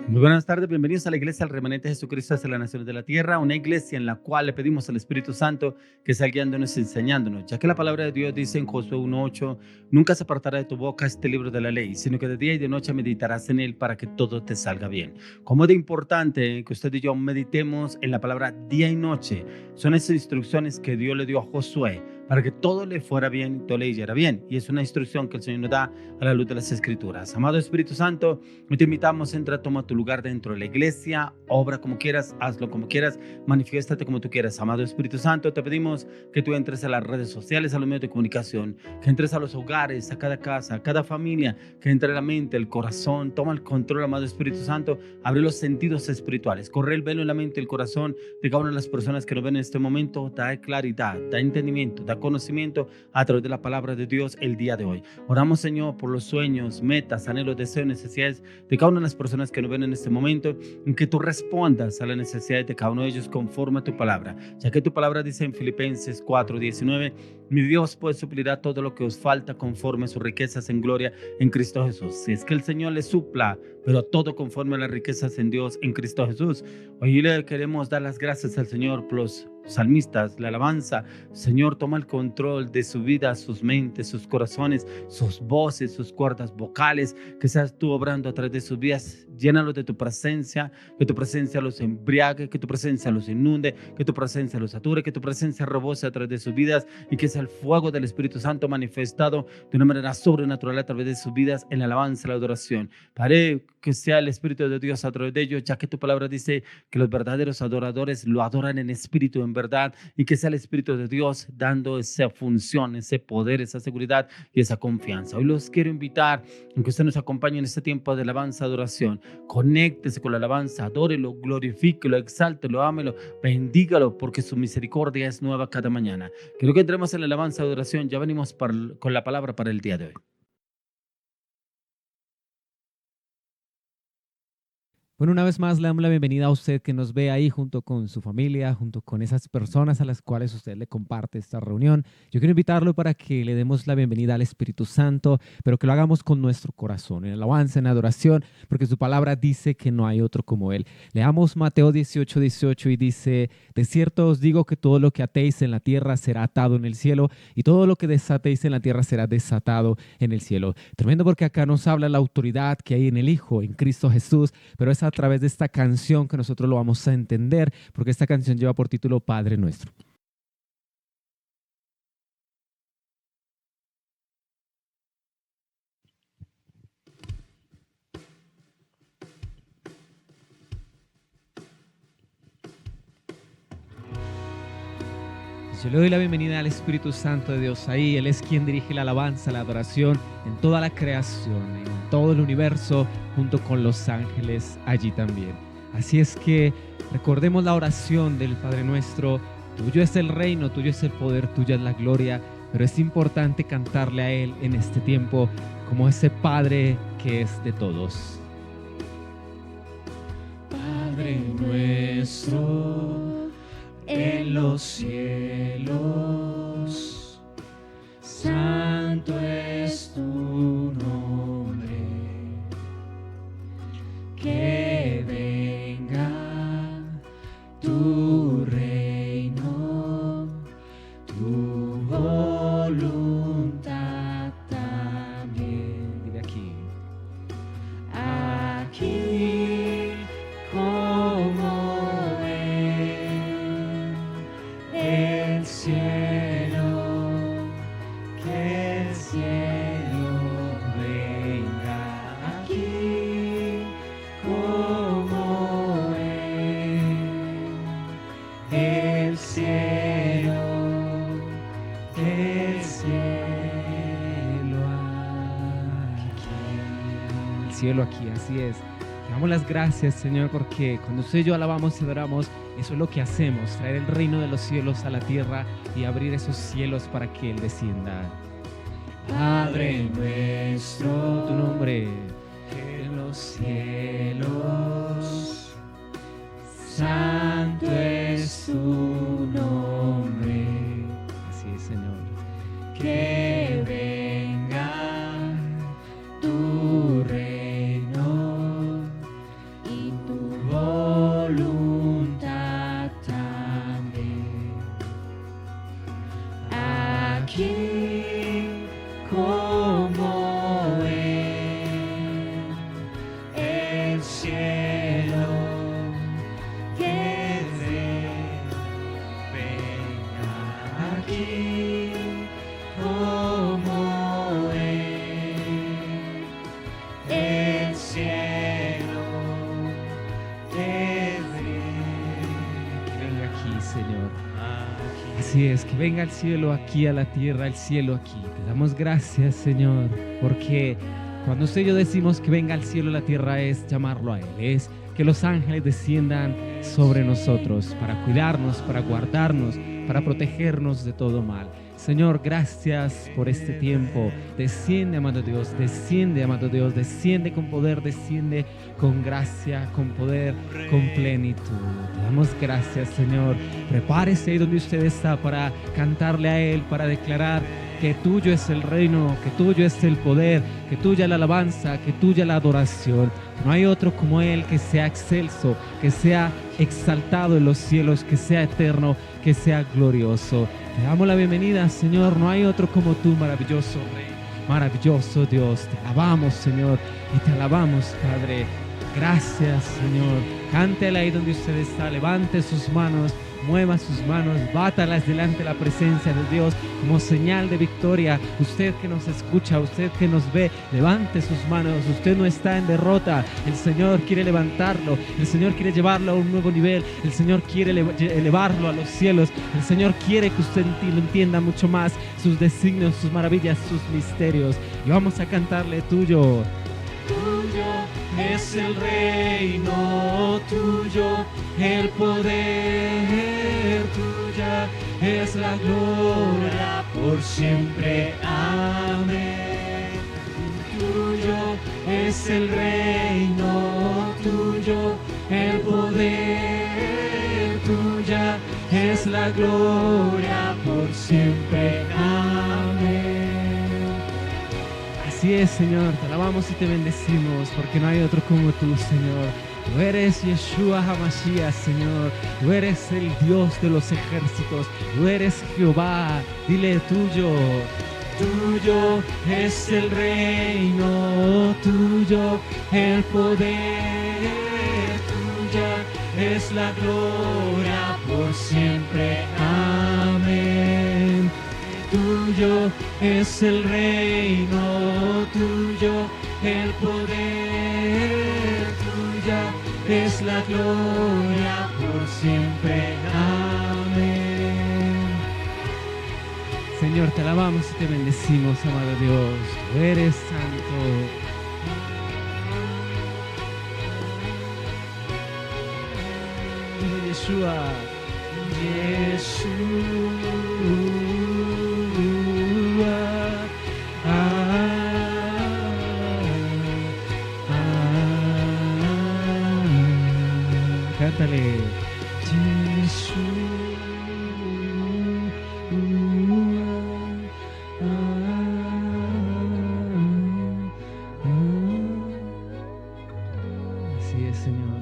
Muy buenas tardes, bienvenidos a la iglesia del Remanente de Jesucristo hacia las naciones de la tierra, una iglesia en la cual le pedimos al Espíritu Santo que sea guiándonos y enseñándonos, ya que la palabra de Dios dice en Josué 1:8, nunca se apartará de tu boca este libro de la ley, sino que de día y de noche meditarás en él para que todo te salga bien. Como de importante que usted y yo meditemos en la palabra día y noche, son esas instrucciones que Dios le dio a Josué para que todo le fuera bien y todo le yera bien, y es una instrucción que el Señor nos da a la luz de las Escrituras. Amado Espíritu Santo, hoy te invitamos, entra, toma tu lugar dentro de la iglesia, obra como quieras, hazlo como quieras, manifiéstate como tú quieras. Amado Espíritu Santo, te pedimos que tú entres a las redes sociales, a los medios de comunicación, que entres a los hogares, a cada casa, a cada familia, que entre la mente, el corazón, toma el control, amado Espíritu Santo, abre los sentidos espirituales, corre el velo en la mente, el corazón de cada una de las personas que nos ven en este momento, da claridad, da entendimiento, da conocimiento a través de la palabra de Dios el día de hoy. Oramos, Señor, por los sueños, metas, anhelos, deseos, necesidades de cada una de las personas que nos ven en este momento, en que tú respondas a las necesidades de cada uno de ellos conforme a tu palabra, ya que tu palabra dice en Filipenses 4:19, mi Dios pues suplirá todo lo que os falta conforme a sus riquezas en gloria en Cristo Jesús. Si es que el Señor le supla, pero todo conforme a las riquezas en Dios en Cristo Jesús. Hoy le queremos dar las gracias al Señor por los salmistas, la alabanza. Señor, toma el control de su vida, sus mentes, sus corazones, sus voces, sus cuerdas vocales, que seas tú obrando a través de sus vidas. Llénalos de tu presencia, que tu presencia los embriague, que tu presencia los inunde, que tu presencia los sature, que tu presencia rebose a través de sus vidas y que sea el fuego del Espíritu Santo manifestado de una manera sobrenatural a través de sus vidas en la alabanza y la adoración. Padre, que sea el Espíritu de Dios a través de ellos, ya que tu palabra dice que los verdaderos adoradores lo adoran en espíritu, en verdad, y que sea el Espíritu de Dios dando esa función, ese poder, esa seguridad y esa confianza. Hoy los quiero invitar a que usted nos acompañe en este tiempo de alabanza, adoración. Conéctese con la alabanza, adórelo, glorifíquelo, exáltelo, ámelo, bendígalo, porque su misericordia es nueva cada mañana. Quiero que entremos en la alabanza, adoración. Ya venimos con la palabra para el día de hoy. Bueno, una vez más le damos la bienvenida a usted que nos ve ahí junto con su familia, junto con esas personas a las cuales usted le comparte esta reunión. Yo quiero invitarlo para que le demos la bienvenida al Espíritu Santo, pero que lo hagamos con nuestro corazón, en alabanza, en adoración, porque su palabra dice que no hay otro como Él. Leamos Mateo 18:18 y dice, de cierto os digo que todo lo que atéis en la tierra será atado en el cielo y todo lo que desatéis en la tierra será desatado en el cielo. Tremendo, porque acá nos habla la autoridad que hay en el Hijo, en Cristo Jesús, pero es a través de esta canción que nosotros lo vamos a entender, porque esta canción lleva por título Padre Nuestro. Yo le doy la bienvenida al Espíritu Santo de Dios ahí. Él es quien dirige la alabanza, la adoración en toda la creación, en todo el universo, junto con los ángeles allí también. Así es que recordemos la oración del Padre Nuestro. Tuyo es el reino, tuyo es el poder, tuya es la gloria, pero es importante cantarle a Él en este tiempo como ese Padre que es de todos. Padre nuestro en los cielos, santo es tu nombre, que venga tu reino, tu voluntad también. Dile aquí. Aquí como en el cielo, que el cielo venga. Aquí como en el cielo, que el cielo aquí. El cielo aquí, así es. Te damos las gracias, Señor, porque cuando usted y yo alabamos y adoramos, eso es lo que hacemos, traer el reino de los cielos a la tierra y abrir esos cielos para que Él descienda. Padre nuestro, tu nombre en los cielos, santo es tu nombre. Así es, Señor. Que venga tu reino y Así es, que venga el cielo aquí a la tierra, el cielo aquí. Te damos gracias, Señor, porque cuando usted y yo decimos que venga al cielo a la tierra es llamarlo a Él, es que los ángeles desciendan sobre nosotros para cuidarnos, para guardarnos, para protegernos de todo mal. Señor, gracias por este tiempo. Desciende, amado Dios, desciende, amado Dios, desciende con poder, desciende con gracia, con poder, con plenitud. Te damos gracias, Señor. Prepárese ahí donde usted está para cantarle a Él, para declarar que tuyo es el reino, que tuyo es el poder, que tuya la alabanza, que tuya la adoración. No hay otro como Él que sea excelso, que sea exaltado en los cielos, que sea eterno, que sea glorioso. Te damos la bienvenida, Señor. No hay otro como tú, maravilloso Rey, maravilloso Dios. Te alabamos, Señor, y te alabamos, Padre. Gracias, Señor. Cántela ahí donde usted está, levante sus manos, mueva sus manos, bátalas delante de la presencia de Dios como señal de victoria. Usted que nos escucha, usted que nos ve, levante sus manos. Usted no está en derrota. El Señor quiere levantarlo. El Señor quiere llevarlo a un nuevo nivel. El Señor quiere elevarlo a los cielos. El Señor quiere que usted lo entienda mucho más, sus designios, sus maravillas, sus misterios. Y vamos a cantarle tuyo. Tuyo es el reino, tuyo el poder, tuya es la gloria por siempre. Amén. Tuyo es el reino, tuyo el poder, tuya es la gloria por siempre. Amén. Así es, Señor, te alabamos y te bendecimos, porque no hay otro como tú, Señor. Tú eres Yeshua HaMashiach, Señor. Tú eres el Dios de los ejércitos. Tú eres Jehová. Dile tuyo. Tuyo es el reino, tuyo el poder, tuya es la gloria por siempre. Amén. Tuyo es el reino, tuyo el poder, tuya es la gloria por siempre. Amén. Señor, te alabamos y te bendecimos, amado Dios. Tú eres santo. Yeshua, Yeshua. Cántale. Así es, Señor.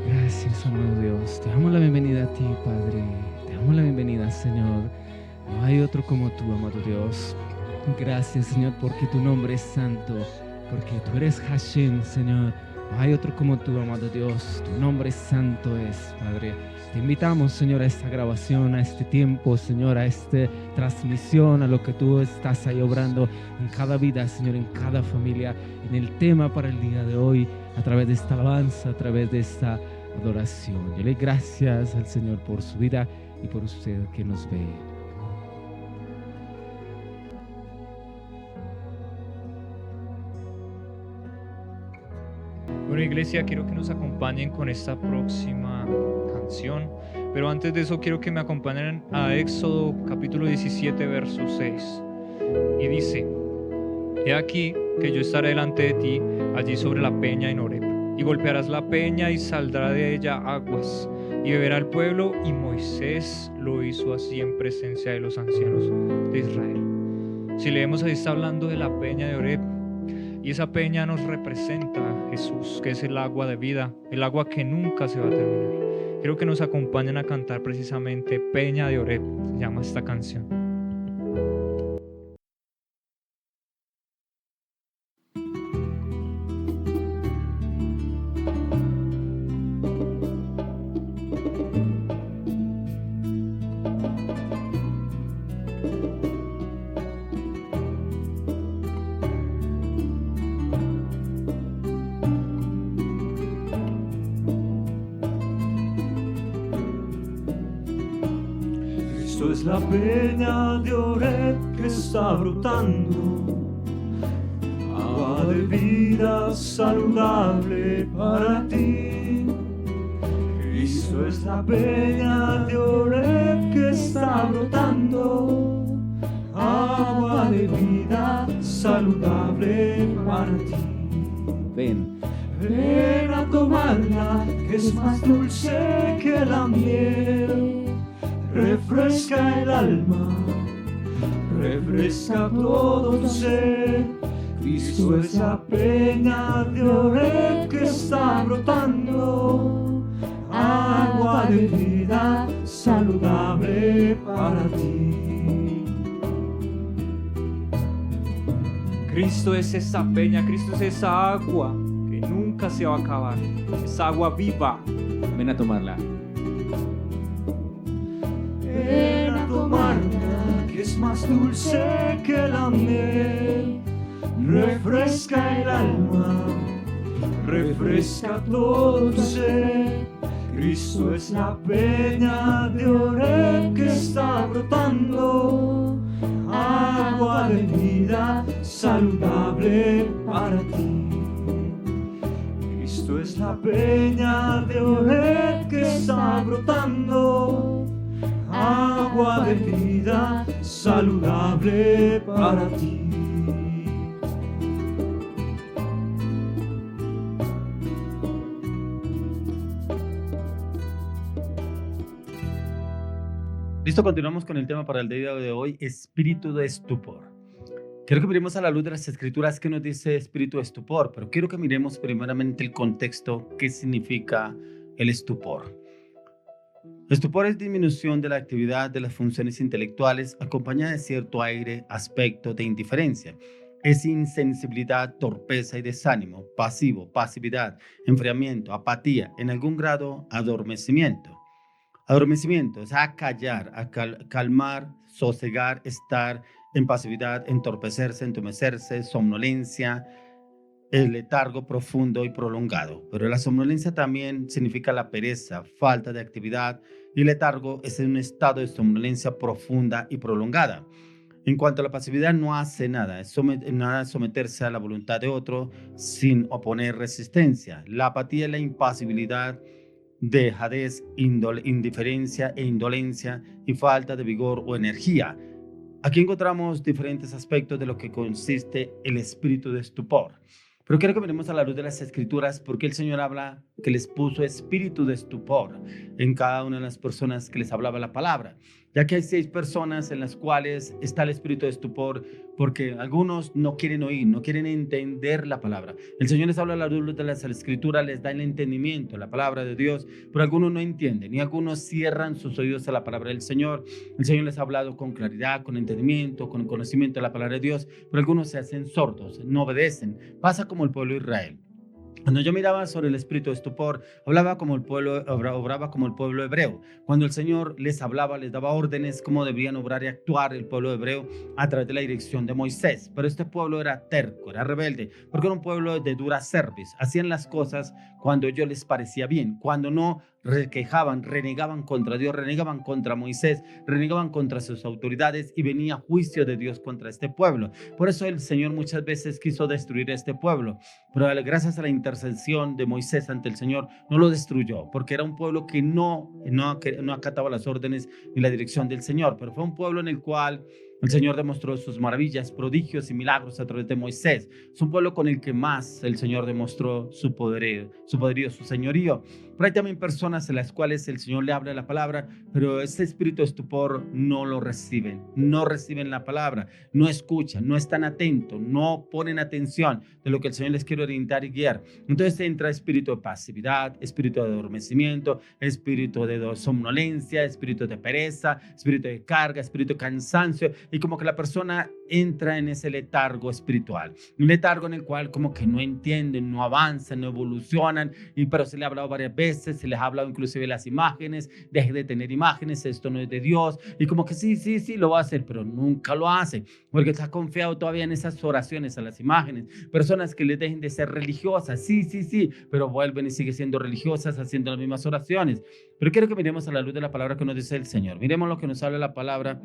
Gracias, amado Dios. Te damos la bienvenida a ti, Padre. Te damos la bienvenida, Señor. No hay otro como tú, amado Dios. Gracias, Señor, porque tu nombre es santo, porque tú eres Hashem, Señor. No hay otro como tú, amado Dios. Tu nombre santo es, Padre. Te invitamos, Señor, a esta grabación, a este tiempo, Señor, a esta transmisión, a lo que tú estás ahí obrando en cada vida, Señor, en cada familia, en el tema para el día de hoy, a través de esta alabanza, a través de esta adoración. Yo le doy gracias al Señor por su vida y por usted que nos ve. Bueno, iglesia, quiero que nos acompañen con esta próxima canción, pero antes de eso quiero que me acompañen a Éxodo capítulo 17, verso 6. Y dice: He aquí que yo estaré delante de ti, allí sobre la peña en Horeb, y golpearás la peña y saldrá de ella aguas, y beberá el pueblo, y Moisés lo hizo así en presencia de los ancianos de Israel. Si leemos, ahí está hablando de la peña de Horeb, y esa peña nos representa a Jesús, que es el agua de vida, el agua que nunca se va a terminar. Quiero que nos acompañen a cantar precisamente Peña de Horeb, se llama esta canción. es la peña de Oreb que está brotando, agua de vida saludable para ti. Cristo es la peña de Oreb que está brotando, agua de vida saludable para ti. Ven. Ven a tomarla, que es más dulce que la miel. Refresca el alma, refresca todo tu ser. Cristo es la peña de Oreb que está brotando, agua de vida saludable para ti. Cristo es esa peña, Cristo es esa agua que nunca se va a acabar, esa agua viva. Ven a tomarla. Ven a tomarla, que es más dulce que la miel. Refresca el alma, refresca todo tu ser. Cristo es la peña de Oreb que está brotando, agua de vida saludable para ti. Cristo es la peña de Oreb que está brotando, agua de vida saludable para ti. Listo, continuamos con el tema para el día de hoy, espíritu de estupor. Quiero que miremos a la luz de las escrituras qué nos dice espíritu de estupor, pero quiero que miremos primeramente el contexto, qué significa el estupor. Estupor es disminución de la actividad de las funciones intelectuales acompañada de cierto aire, aspecto de indiferencia. Es insensibilidad, torpeza y desánimo, pasivo, pasividad, enfriamiento, apatía, en algún grado adormecimiento. Adormecimiento es acallar, calmar, sosegar, estar en pasividad, entorpecerse, entumecerse, somnolencia, el letargo profundo y prolongado. Pero la somnolencia también significa la pereza, falta de actividad, y letargo es un estado de somnolencia profunda y prolongada. En cuanto a la pasividad, no hace nada, nada es someterse a la voluntad de otro sin oponer resistencia. La apatía es la impasibilidad, dejadez, indiferencia e indolencia y falta de vigor o energía. Aquí encontramos diferentes aspectos de lo que consiste el espíritu de estupor. Pero quiero que miremos a la luz de las escrituras porque el Señor habla que les puso espíritu de estupor en cada una de las personas que les hablaba la palabra. Ya que hay 6 personas en las cuales está el espíritu de estupor porque algunos no quieren oír, no quieren entender la palabra. El Señor les habla a la luz de las escrituras, les da el entendimiento, la palabra de Dios, pero algunos no entienden y algunos cierran sus oídos a la palabra del Señor. El Señor les ha hablado con claridad, con entendimiento, con conocimiento de la palabra de Dios, pero algunos se hacen sordos, no obedecen. Pasa como el pueblo de Israel. Cuando yo miraba sobre el espíritu de estupor, obraba como el pueblo hebreo. Cuando el Señor les hablaba, les daba órdenes cómo debían obrar y actuar el pueblo hebreo a través de la dirección de Moisés. Pero este pueblo era terco, era rebelde, porque era un pueblo de dura cerviz. Hacían las cosas cuando a ellos les parecía bien, cuando no quejaban, renegaban contra Dios, renegaban contra Moisés, renegaban contra sus autoridades y venía juicio de Dios contra este pueblo. Por eso el Señor muchas veces quiso destruir este pueblo, pero gracias a la intercesión de Moisés ante el Señor no lo destruyó, porque era un pueblo que no acataba las órdenes ni la dirección del Señor, pero fue un pueblo en el cual el Señor demostró sus maravillas, prodigios y milagros a través de Moisés. Es un pueblo con el que más el Señor demostró su poderío, su señorío. Pero hay también personas en las cuales el Señor le habla la palabra, pero ese espíritu de estupor no lo reciben, no reciben la palabra, no escuchan, no están atentos, no ponen atención de lo que el Señor les quiere orientar y guiar. Entonces entra espíritu de pasividad, espíritu de adormecimiento, espíritu de somnolencia, espíritu de pereza, espíritu de carga, espíritu de cansancio, y como que la persona entra en ese letargo espiritual, un letargo en el cual como que no entienden, no avanzan, no evolucionan, pero se le ha hablado varias veces, veces se les ha hablado inclusive de las imágenes, deje de tener imágenes, esto no es de Dios, y como que sí, lo va a hacer, pero nunca lo hace, porque está confiado todavía en esas oraciones a las imágenes. Personas que les dejen de ser religiosas, sí, pero vuelven y siguen siendo religiosas, haciendo las mismas oraciones. Pero quiero que miremos a la luz de la palabra que nos dice el Señor. Miremos lo que nos habla la palabra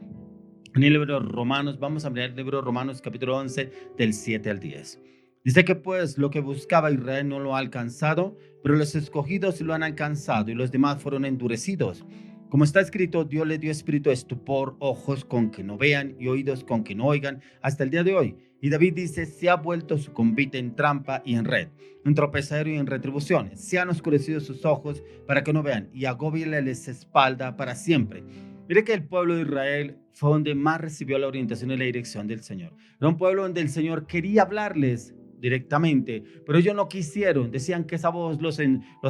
en el libro de Romanos. Vamos a mirar el libro de Romanos capítulo 11 del 7 al 10. Dice que pues lo que buscaba Israel no lo ha alcanzado, pero los escogidos lo han alcanzado y los demás fueron endurecidos. Como está escrito, Dios le dio espíritu de estupor, ojos con que no vean y oídos con que no oigan, hasta el día de hoy. Y David dice, se ha vuelto su convite en trampa y en red, en tropezadero y en retribución. Se han oscurecido sus ojos para que no vean y agóbiales espalda para siempre. Mire que el pueblo de Israel fue donde más recibió la orientación y la dirección del Señor. Era un pueblo donde el Señor quería hablarles directamente, pero ellos no quisieron. Decían que esa voz los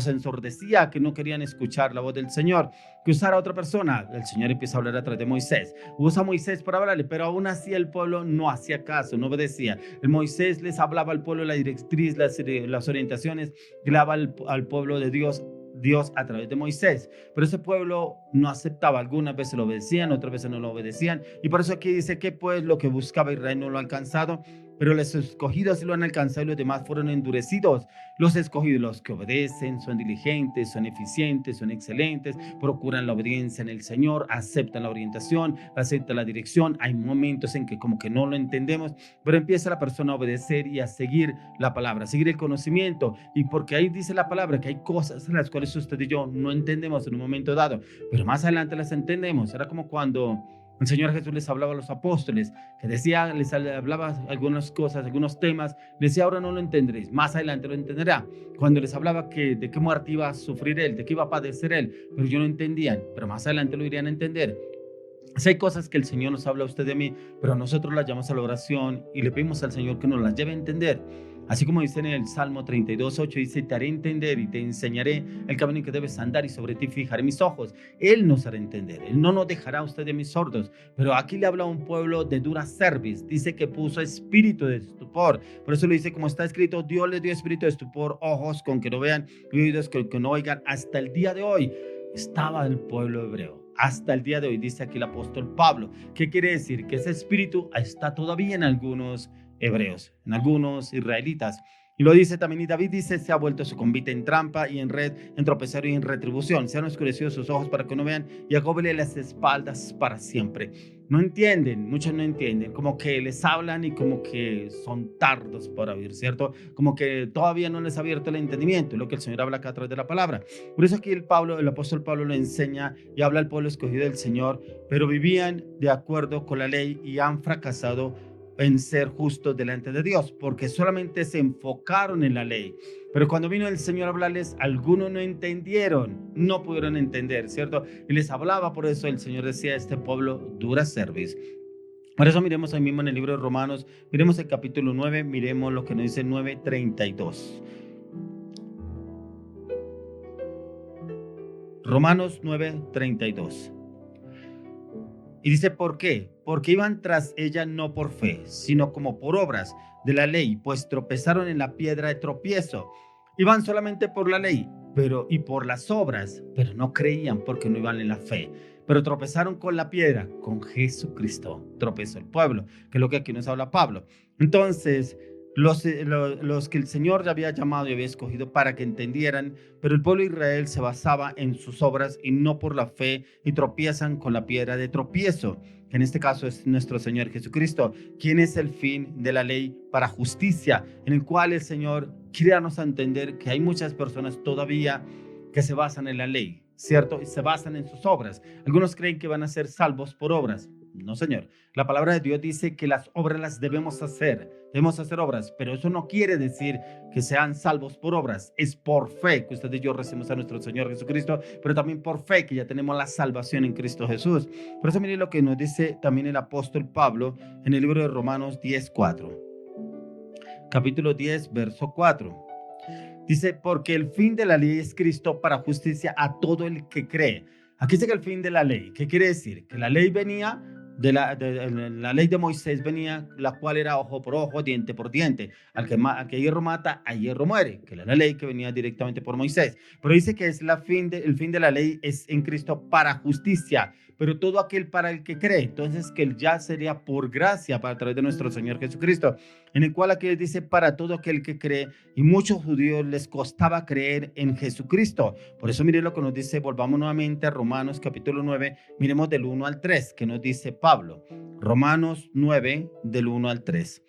ensordecía, que no querían escuchar la voz del Señor, que usara a otra persona. El Señor empieza a hablar a través de Moisés, usa a Moisés para hablarle, pero aún así el pueblo no hacía caso, no obedecía. El Moisés les hablaba al pueblo la directriz, las orientaciones, le hablaba al pueblo de Dios a través de Moisés, pero ese pueblo no aceptaba. Algunas veces lo obedecían, otras veces no lo obedecían, y por eso aquí dice que pues lo que buscaba Israel no lo ha alcanzado, pero los escogidos lo han alcanzado y los demás fueron endurecidos. Los escogidos, los que obedecen, son diligentes, son eficientes, son excelentes, procuran la obediencia en el Señor, aceptan la orientación, aceptan la dirección. Hay momentos en que como que no lo entendemos, pero empieza la persona a obedecer y a seguir la palabra, a seguir el conocimiento, y porque ahí dice la palabra que hay cosas en las cuales usted y yo no entendemos en un momento dado, pero más adelante las entendemos. Era como cuando el Señor Jesús les hablaba a los apóstoles, que decía, les hablaba algunas cosas, algunos temas, les decía, ahora no lo entenderéis, más adelante lo entenderá. Cuando les hablaba que de qué muerte iba a sufrir Él, de qué iba a padecer Él, pero ellos no entendían, pero más adelante lo irían a entender. Hay cosas que el Señor nos habla a usted de mí, pero nosotros las llamamos a la oración y le pedimos al Señor que nos las lleve a entender. Así como dice en el Salmo 32:8, dice, te haré entender y te enseñaré el camino en que debes andar y sobre ti fijaré mis ojos. Él nos hará entender, Él no nos dejará a usted de mis sordos. Pero aquí le habla a un pueblo de dura cerviz, dice que puso espíritu de estupor. Por eso le dice, como está escrito, Dios le dio espíritu de estupor, ojos con que no vean y oídos con que no oigan. Hasta el día de hoy estaba el pueblo hebreo. Hasta el día de hoy, dice aquí el apóstol Pablo. ¿Qué quiere decir? Que ese espíritu está todavía en algunos hebreos, en algunos israelitas. Y lo dice también, y David dice, se ha vuelto su convite en trampa y en red, en tropezadero y en retribución. Se han oscurecido sus ojos para que no vean y agóbele las espaldas para siempre. No entienden, muchos no entienden, como que les hablan y como que son tardos para oír, ¿cierto? Como que todavía no les ha abierto el entendimiento, lo que el Señor habla acá a través de la palabra. Por eso aquí el apóstol Pablo le enseña y habla al pueblo escogido del Señor, pero vivían de acuerdo con la ley y han fracasado en ser justos delante de Dios, porque solamente se enfocaron en la ley. Pero cuando vino el Señor a hablarles, algunos no entendieron, no pudieron entender, ¿cierto? Y les hablaba, por eso el Señor decía, este pueblo dura cerviz. Por eso miremos ahí mismo en el libro de Romanos, miremos el capítulo 9, miremos lo que nos dice 9:32. Romanos 9:32. Y dice, ¿por qué? Porque iban tras ella no por fe, sino como por obras de la ley, pues tropezaron en la piedra de tropiezo. Iban solamente por la ley, y por las obras, pero no creían porque no iban en la fe. Pero tropezaron con la piedra, con Jesucristo. Tropezó el pueblo, que es lo que aquí nos habla Pablo. Entonces, los que el Señor ya había llamado y había escogido para que entendieran, pero el pueblo de Israel se basaba en sus obras y no por la fe, y tropiezan con la piedra de tropiezo, que en este caso es nuestro Señor Jesucristo, quien es el fin de la ley para justicia, en el cual el Señor quiere darnos a entender que hay muchas personas todavía que se basan en la ley, ¿cierto? Y se basan en sus obras. Algunos creen que van a ser salvos por obras. No, Señor. La palabra de Dios dice que las obras las debemos hacer obras, pero eso no quiere decir que sean salvos por obras. Es por fe que usted y yo recibimos a nuestro Señor Jesucristo, pero también por fe que ya tenemos la salvación en Cristo Jesús. Por eso mire lo que nos dice también el apóstol Pablo en el libro de Romanos 10:4. Capítulo 10, verso 4. Dice, porque el fin de la ley es Cristo para justicia a todo el que cree. Aquí dice que el fin de la ley, ¿qué quiere decir? Que la ley venía de la ley de Moisés venía, la cual era ojo por ojo, diente por diente. Al que hierro mata, a hierro muere, que era la ley que venía directamente por Moisés. Pero dice que es el fin de la ley es en Cristo para justicia, pero todo aquel para el que cree. Entonces, que ya sería por gracia a través de nuestro Señor Jesucristo, en el cual aquí dice para todo aquel que cree, y muchos judíos les costaba creer en Jesucristo. Por eso miren lo que nos dice, volvamos nuevamente a Romanos capítulo 9, miremos del 1 al 3, que nos dice Pablo. Romanos 9, del 1 al 3.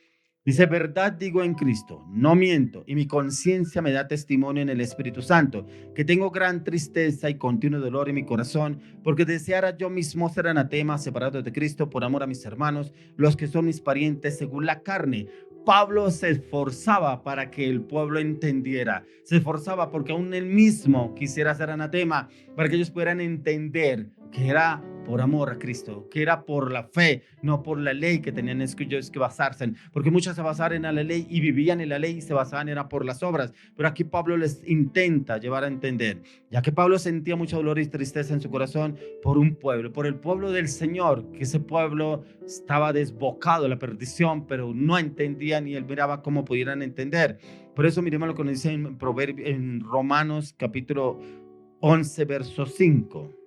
Dice, verdad digo en Cristo, no miento, y mi conciencia me da testimonio en el Espíritu Santo, que tengo gran tristeza y continuo dolor en mi corazón, porque deseara yo mismo ser anatema, separado de Cristo, por amor a mis hermanos, los que son mis parientes según la carne. Pablo se esforzaba para que el pueblo entendiera, se esforzaba porque aún él mismo quisiera ser anatema, para que ellos pudieran entender que era por amor a Cristo, que era por la fe, no por la ley que tenían ellos que basarse en, porque muchos se basaban en la ley y vivían en la ley y se basaban era por las obras, pero aquí Pablo les intenta llevar a entender, ya que Pablo sentía mucho dolor y tristeza en su corazón por un pueblo, por el pueblo del Señor, que ese pueblo estaba desbocado a la perdición, pero no entendían y él miraba cómo pudieran entender. Por eso miremos lo que nos dice en Romanos capítulo 11, verso 5.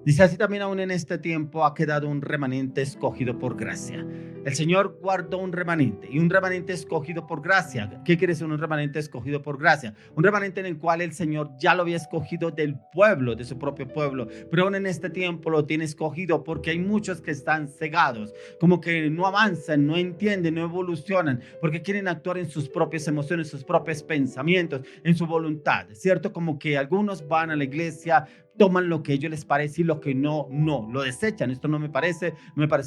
Dice, así también aún en este tiempo ha quedado un remanente escogido por gracia. El Señor guardó un remanente y un remanente escogido por gracia. ¿Qué quiere decir un remanente escogido por gracia? Un remanente en el cual el Señor ya lo había escogido del pueblo, de su propio pueblo, pero aún en este tiempo lo tiene escogido porque hay muchos que están cegados, como que no avanzan, no entienden, no evolucionan, porque quieren actuar en sus propias emociones, sus propios pensamientos, en su voluntad, ¿cierto? Como que algunos van a la iglesia, toman lo que a ellos les parece y lo que no, lo desechan. Esto no me parece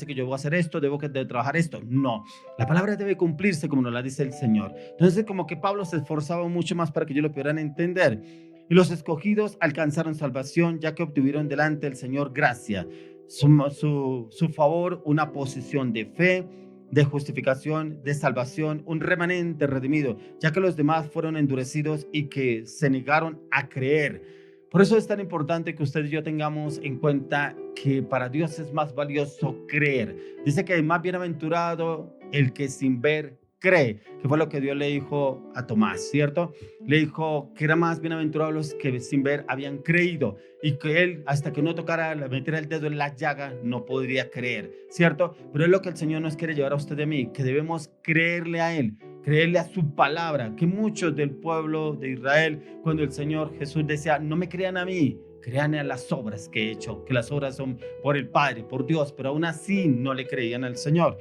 que yo voy a hacer esto, debo de trabajar esto. No, la palabra debe cumplirse como nos la dice el Señor. Entonces, como que Pablo se esforzaba mucho más para que ellos lo pudieran entender. Y los escogidos alcanzaron salvación, ya que obtuvieron delante del Señor gracia, su favor, una posición de fe, de justificación, de salvación, un remanente redimido, ya que los demás fueron endurecidos y que se negaron a creer. Por eso es tan importante que usted y yo tengamos en cuenta que para Dios es más valioso creer. Dice que es más bienaventurado el que sin ver cree, que fue lo que Dios le dijo a Tomás, ¿cierto? Le dijo que era más bienaventurado los que sin ver habían creído y que él hasta que no tocara, meter el dedo en la llaga, no podría creer, ¿cierto? Pero es lo que el Señor nos quiere llevar a usted y a mí, que debemos creerle a Él, creerle a su palabra, que muchos del pueblo de Israel, cuando el Señor Jesús decía, no me crean a mí, crean a las obras que he hecho, que las obras son por el Padre, por Dios, pero aún así no le creían al Señor.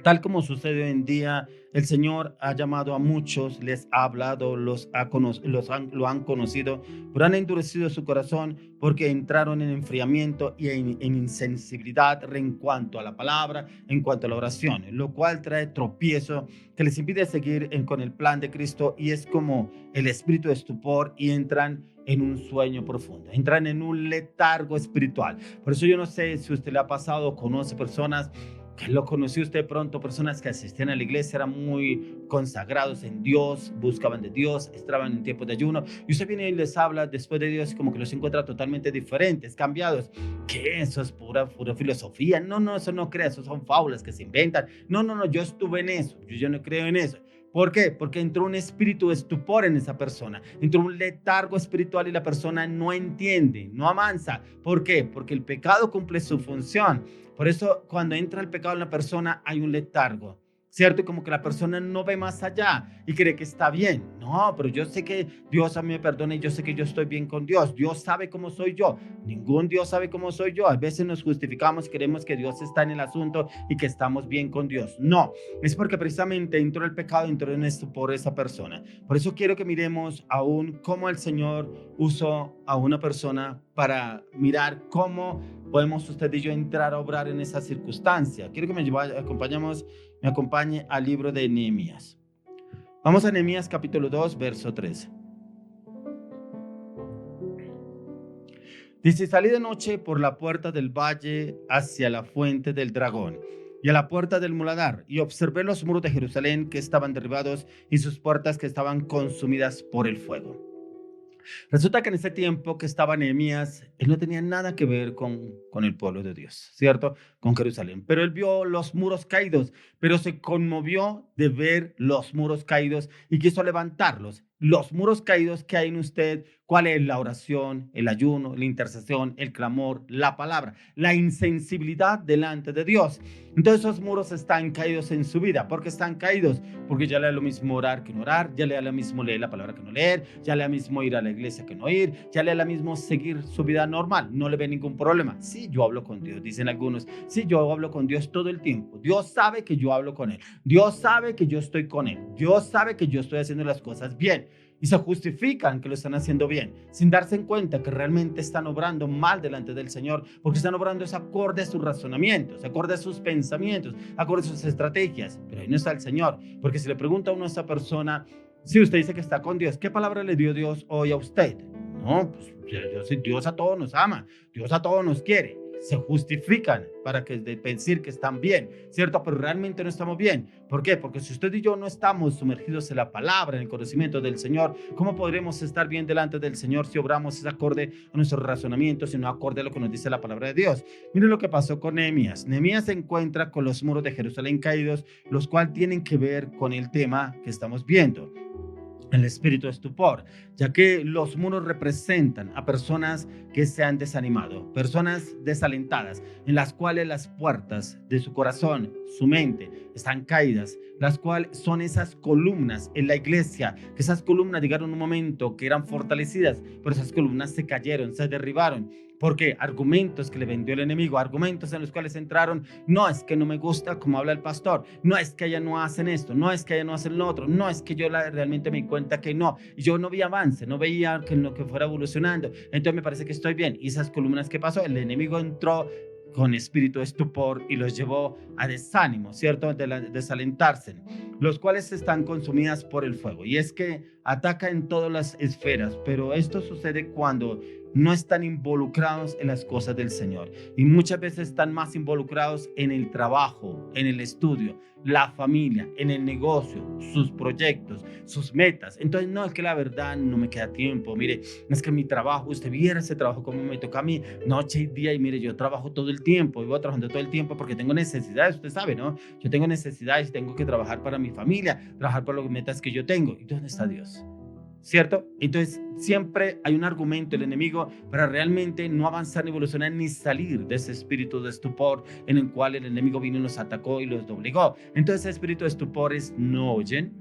Tal como sucede hoy en día, el Señor ha llamado a muchos, les ha hablado, lo han conocido, pero han endurecido su corazón porque entraron en enfriamiento y en insensibilidad en cuanto a la palabra, en cuanto a la oración, lo cual trae tropiezo que les impide seguir con el plan de Cristo y es como el espíritu de estupor y entran en un sueño profundo, entran en un letargo espiritual. Por eso yo no sé si usted le ha pasado, conoce personas que lo conoció usted pronto, personas que asistían a la iglesia, eran muy consagrados en Dios, buscaban de Dios, estaban en tiempo de ayuno, y usted viene y les habla después de Dios como que los encuentra totalmente diferentes, cambiados. ¿Qué? Eso es pura filosofía. No, eso no crea, eso son fábulas que se inventan. No, yo estuve en eso, yo no creo en eso. ¿Por qué? Porque entró un espíritu de estupor en esa persona, entró un letargo espiritual y la persona no entiende, no avanza. ¿Por qué? Porque el pecado cumple su función. Por eso cuando entra el pecado en la persona hay un letargo, ¿cierto? Como que la persona no ve más allá y cree que está bien. No, pero yo sé que Dios a mí me perdona y yo sé que yo estoy bien con Dios. Dios sabe cómo soy yo. Ningún Dios sabe cómo soy yo. A veces nos justificamos, creemos que Dios está en el asunto y que estamos bien con Dios. No, es porque precisamente entró el pecado, entró en esto por esa persona. Por eso quiero que miremos aún cómo el Señor usó a una persona para mirar cómo podemos usted y yo entrar a obrar en esa circunstancia. Quiero que me acompañe al libro de Nehemías. Vamos a Nehemías capítulo 2, verso 13. Dice, salí de noche por la puerta del valle hacia la fuente del dragón y a la puerta del muladar, y observé los muros de Jerusalén que estaban derribados y sus puertas que estaban consumidas por el fuego. Resulta que en ese tiempo que estaba Nehemías, él no tenía nada que ver con el pueblo de Dios, ¿cierto? Con Jerusalén. Pero él vio los muros caídos, pero se conmovió de ver los muros caídos y quiso levantarlos. Los muros caídos que hay en usted, ¿cuál es? La oración, el ayuno, la intercesión, el clamor, la palabra, la insensibilidad delante de Dios. Entonces esos muros están caídos en su vida. ¿Por qué están caídos? Porque ya le da lo mismo orar que no orar, ya le da lo mismo leer la palabra que no leer, ya le da lo mismo ir a la iglesia que no ir, ya le da lo mismo seguir su vida normal, no le ve ningún problema. Sí, yo hablo con Dios, dicen algunos. Sí, yo hablo con Dios todo el tiempo. Dios sabe que yo hablo con Él. Dios sabe que yo estoy con Él. Dios sabe que yo estoy haciendo las cosas bien. Y se justifican que lo están haciendo bien, sin darse en cuenta que realmente están obrando mal delante del Señor, porque están obrando es acorde a sus razonamientos, acorde a sus pensamientos, acorde a sus estrategias. Pero ahí no está el Señor, porque si le pregunta a uno a esa persona, si usted dice que está con Dios, ¿qué palabra le dio Dios hoy a usted? No, pues Dios a todos nos ama, Dios a todos nos quiere. Se justifican para decir que están bien, ¿cierto? Pero realmente no estamos bien. ¿Por qué? Porque si usted y yo no estamos sumergidos en la palabra, en el conocimiento del Señor, ¿cómo podremos estar bien delante del Señor si obramos ese acorde a nuestros razonamientos y no acorde a lo que nos dice la palabra de Dios? Miren lo que pasó con Nehemías. Nehemías se encuentra con los muros de Jerusalén caídos, los cuales tienen que ver con el tema que estamos viendo, el espíritu de estupor, ya que los muros representan a personas que se han desanimado, personas desalentadas, en las cuales las puertas de su corazón, su mente, están caídas, las cuales son esas columnas en la iglesia, que esas columnas llegaron a un momento que eran fortalecidas, pero esas columnas se cayeron, se derribaron. Porque argumentos que le vendió el enemigo, argumentos en los cuales entraron, no es que no me gusta como habla el pastor, no es que allá no hacen esto, no es que allá no hacen lo otro, no es que yo realmente me di cuenta que no, y yo no vi avance, no veía que lo que fuera evolucionando, entonces me parece que estoy bien. Y esas columnas que pasó, el enemigo entró con espíritu de estupor y los llevó a desánimo, ¿cierto? Desalentarse, los cuales están consumidas por el fuego. Y es que ataca en todas las esferas, pero esto sucede cuando no están involucrados en las cosas del Señor. Y muchas veces están más involucrados en el trabajo, en el estudio, la familia, en el negocio, sus proyectos, sus metas. Entonces, no, es que la verdad no me queda tiempo. Mire, es que mi trabajo, usted viera ese trabajo como me toca a mí, noche y día. Y mire, yo trabajo todo el tiempo, vivo trabajando todo el tiempo porque tengo necesidades, usted sabe, ¿no? Yo tengo necesidades y tengo que trabajar para mi familia, trabajar por las metas que yo tengo. ¿Y dónde está Dios? ¿Cierto? Entonces siempre hay un argumento del enemigo para realmente no avanzar ni evolucionar ni salir de ese espíritu de estupor en el cual el enemigo vino y los atacó y los doblegó. Entonces ese espíritu de estupor es: no oyen,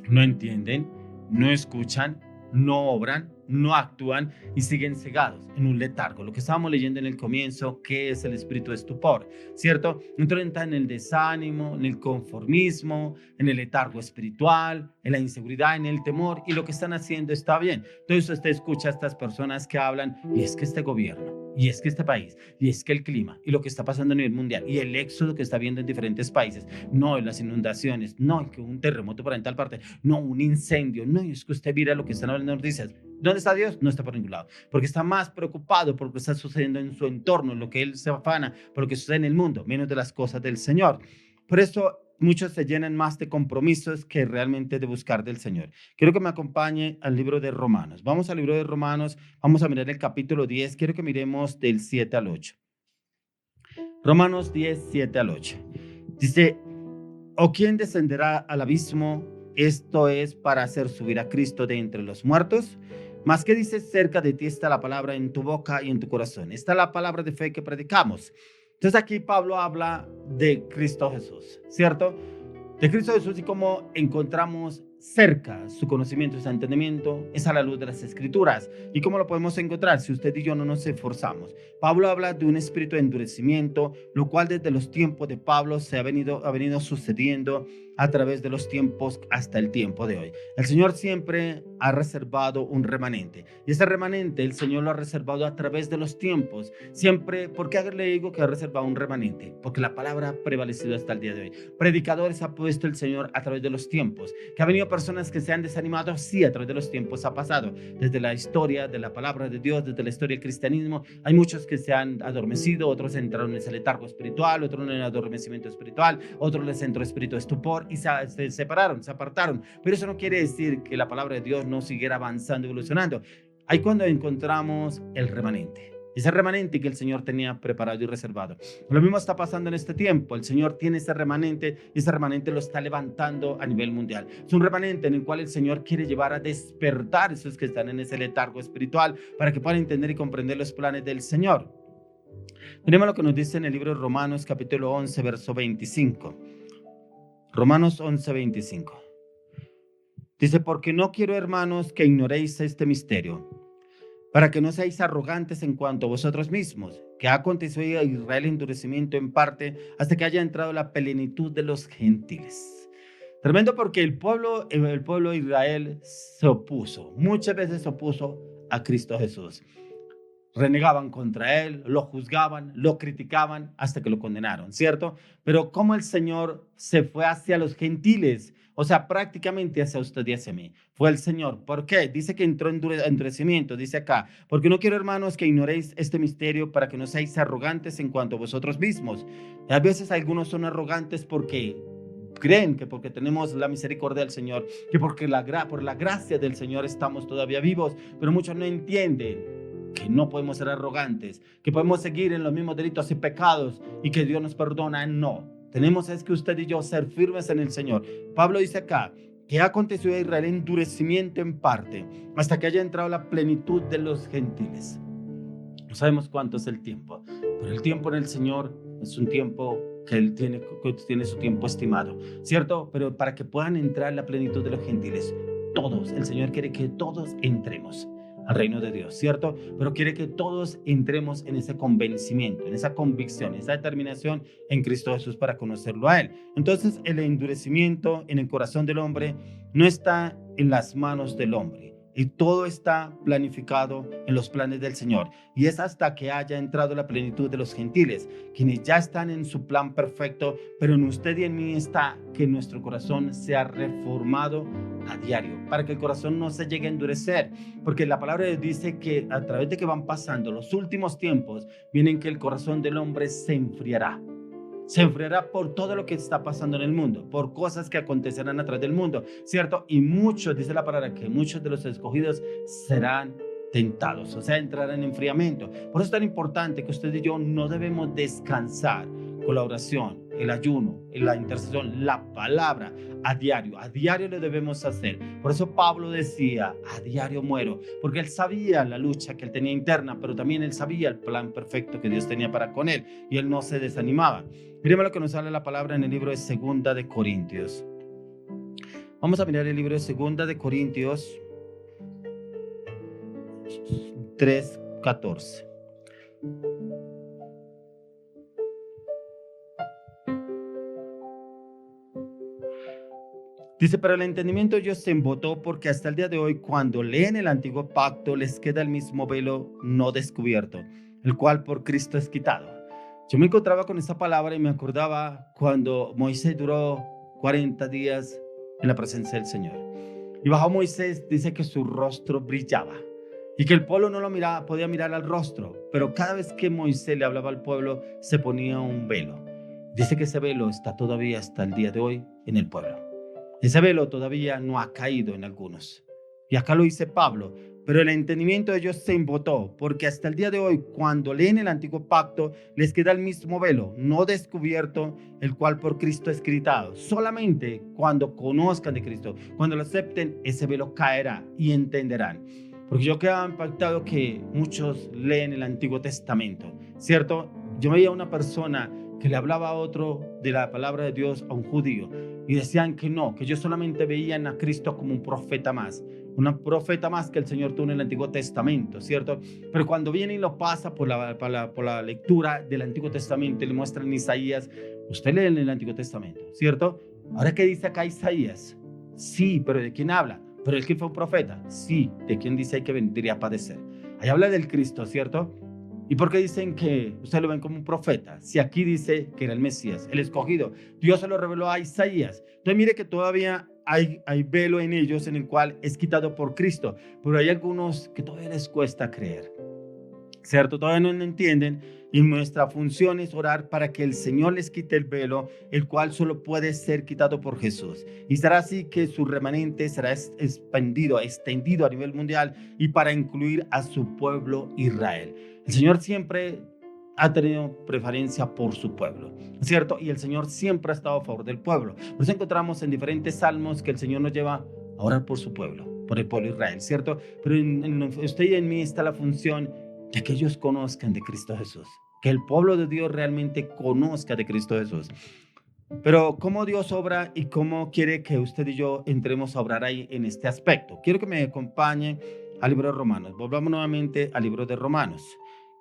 no entienden, no escuchan, no obran, no actúan y siguen cegados en un letargo. Lo que estábamos leyendo en el comienzo, ¿qué es el espíritu de estupor? ¿Cierto? Entonces entra en el desánimo, en el conformismo, en el letargo espiritual, en la inseguridad, en el temor, y lo que están haciendo está bien. Entonces usted escucha a estas personas que hablan, y es que este gobierno, y es que este país, y es que el clima, y lo que está pasando a nivel mundial, y el éxodo que está habiendo en diferentes países, no, las inundaciones, no, que un terremoto por en tal parte, no, un incendio, no, es que usted mira lo que están hablando en noticias. ¿Dónde está Dios? No está por ningún lado, porque está más preocupado por lo que está sucediendo en su entorno, en lo que él se afana, por lo que sucede en el mundo, menos de las cosas del Señor. Por eso muchos se llenan más de compromisos que realmente de buscar del Señor. Quiero que me acompañe al libro de Romanos. Vamos al libro de Romanos, vamos a mirar el capítulo 10, quiero que miremos del 7 al 8. Romanos 10, 7 al 8. Dice: ¿o quién descenderá al abismo? Esto es para hacer subir a Cristo de entre los muertos. Mas ¿qué dice? Cerca de ti está la palabra en tu boca y en tu corazón. Está la palabra de fe que predicamos. Entonces aquí Pablo habla de Cristo Jesús, ¿cierto? De Cristo Jesús, y cómo encontramos cerca su conocimiento y su entendimiento es a la luz de las Escrituras. ¿Y cómo lo podemos encontrar? Si usted y yo no nos esforzamos. Pablo habla de un espíritu de endurecimiento, lo cual desde los tiempos de Pablo se ha venido sucediendo a través de los tiempos hasta el tiempo de hoy. El Señor siempre ha reservado un remanente, y ese remanente el Señor lo ha reservado a través de los tiempos. Siempre, ¿por qué le digo que ha reservado un remanente? Porque la palabra ha prevalecido hasta el día de hoy. Predicadores ha puesto el Señor a través de los tiempos, que ha venido personas que se han desanimado, sí, a través de los tiempos ha pasado. Desde la historia de la palabra de Dios, desde la historia del cristianismo, hay muchos que se han adormecido, otros entraron en ese letargo espiritual, otros en el adormecimiento espiritual, otros les entró espíritu de estupor y se separaron, se apartaron. Pero eso no quiere decir que la palabra de Dios no siguiera avanzando, evolucionando. Ahí cuando encontramos el remanente. Ese remanente que el Señor tenía preparado y reservado. Lo mismo está pasando en este tiempo. El Señor tiene ese remanente y ese remanente lo está levantando a nivel mundial. Es un remanente en el cual el Señor quiere llevar a despertar a esos que están en ese letargo espiritual para que puedan entender y comprender los planes del Señor. Miremos lo que nos dice en el libro de Romanos capítulo 11, verso 25. Romanos 11, 25. Dice, porque no quiero, hermanos, que ignoréis este misterio, para que no seáis arrogantes en cuanto a vosotros mismos, que ha acontecido a Israel endurecimiento en parte hasta que haya entrado la plenitud de los gentiles. Tremendo, porque el pueblo de Israel se opuso, muchas veces se opuso a Cristo Jesús. Renegaban contra él, lo juzgaban, lo criticaban hasta que lo condenaron, ¿cierto? Pero como el Señor se fue hacia los gentiles, o sea, prácticamente hacia usted y hacia mí, fue el Señor. ¿Por qué? Dice que entró en endurecimiento, dice acá, porque no quiero, hermanos, que ignoréis este misterio para que no seáis arrogantes en cuanto a vosotros mismos. A veces algunos son arrogantes porque creen que porque tenemos la misericordia del Señor, que porque por la gracia del Señor estamos todavía vivos, pero muchos no entienden que no podemos ser arrogantes, que podemos seguir en los mismos delitos y pecados y que Dios nos perdona. No, tenemos es que usted y yo ser firmes en el Señor. Pablo dice acá que ha acontecido a Israel endurecimiento en parte hasta que haya entrado la plenitud de los gentiles. No sabemos cuánto es el tiempo, pero el tiempo en el Señor es un tiempo que Él tiene su tiempo estimado, ¿cierto? Pero para que puedan entrar en la plenitud de los gentiles, todos, el Señor quiere que todos entremos al reino de Dios, ¿cierto? Pero quiere que todos entremos en ese convencimiento, en esa convicción, en esa determinación en Cristo Jesús para conocerlo a Él. Entonces, el endurecimiento en el corazón del hombre no está en las manos del hombre. Y todo está planificado en los planes del Señor. Y es hasta que haya entrado la plenitud de los gentiles, quienes ya están en su plan perfecto, pero en usted y en mí está que nuestro corazón sea reformado a diario, para que el corazón no se llegue a endurecer. Porque la palabra de Dios dice que a través de que van pasando los últimos tiempos, vienen que el corazón del hombre se enfriará. Se enfriará por todo lo que está pasando en el mundo, por cosas que acontecerán a través del mundo, ¿cierto? Y muchos, dice la palabra, que muchos de los escogidos serán tentados, o sea, entrarán en enfriamiento. Por eso es tan importante que usted y yo no debemos descansar con la oración, el ayuno, la intercesión, la palabra a diario lo debemos hacer. Por eso Pablo decía, a diario muero, porque él sabía la lucha que él tenía interna, pero también él sabía el plan perfecto que Dios tenía para con él, y él no se desanimaba. Miremos lo que nos habla la palabra en el libro de Segunda de Corintios. Vamos a mirar el libro de Segunda de Corintios 3:14. Dice, pero el entendimiento de ellos se embotó porque hasta el día de hoy, cuando leen el antiguo pacto, les queda el mismo velo no descubierto, el cual por Cristo es quitado. Yo me encontraba con esta palabra y me acordaba cuando Moisés duró 40 días en la presencia del Señor. Y bajo Moisés dice que su rostro brillaba y que el pueblo no lo miraba, podía mirar al rostro, pero cada vez que Moisés le hablaba al pueblo se ponía un velo. Dice que ese velo está todavía hasta el día de hoy en el pueblo. Ese velo todavía no ha caído en algunos. Y acá lo dice Pablo, pero el entendimiento de ellos se embotó, porque hasta el día de hoy, cuando leen el antiguo pacto, les queda el mismo velo, no descubierto, el cual por Cristo es quitado. Solamente cuando conozcan de Cristo, cuando lo acepten, ese velo caerá y entenderán. Porque yo quedaba impactado que muchos leen el Antiguo Testamento, ¿cierto? Yo veía a una persona que le hablaba a otro de la palabra de Dios, a un judío, y decían que no, que ellos solamente veían a Cristo como un profeta más que el Señor tuvo en el Antiguo Testamento, ¿cierto? Pero cuando viene y lo pasa por la lectura del Antiguo Testamento y le muestran en Isaías, usted lee en el Antiguo Testamento, ¿cierto? Ahora, ¿qué dice acá Isaías? Sí, pero ¿de quién habla? ¿Pero él quién fue un profeta? Sí, ¿de quién dice que vendría a padecer? Ahí habla del Cristo, ¿cierto? ¿Y por qué dicen que ustedes lo ven como un profeta? Si aquí dice que era el Mesías, el escogido. Dios se lo reveló a Isaías. Entonces mire que todavía hay velo en ellos en el cual es quitado por Cristo. Pero hay algunos que todavía les cuesta creer, ¿cierto? Todavía no lo entienden. Y nuestra función es orar para que el Señor les quite el velo, el cual solo puede ser quitado por Jesús. Y será así que su remanente será extendido a nivel mundial y para incluir a su pueblo Israel. El Señor siempre ha tenido preferencia por su pueblo, ¿cierto? Y el Señor siempre ha estado a favor del pueblo. Por eso encontramos en diferentes salmos que el Señor nos lleva a orar por su pueblo, por el pueblo Israel, ¿cierto? Pero en usted y en mí está la función de que ellos conozcan de Cristo Jesús, que el pueblo de Dios realmente conozca de Cristo Jesús. Pero ¿cómo Dios obra y cómo quiere que usted y yo entremos a obrar ahí en este aspecto? Quiero que me acompañe al libro de Romanos. Volvamos nuevamente al libro de Romanos.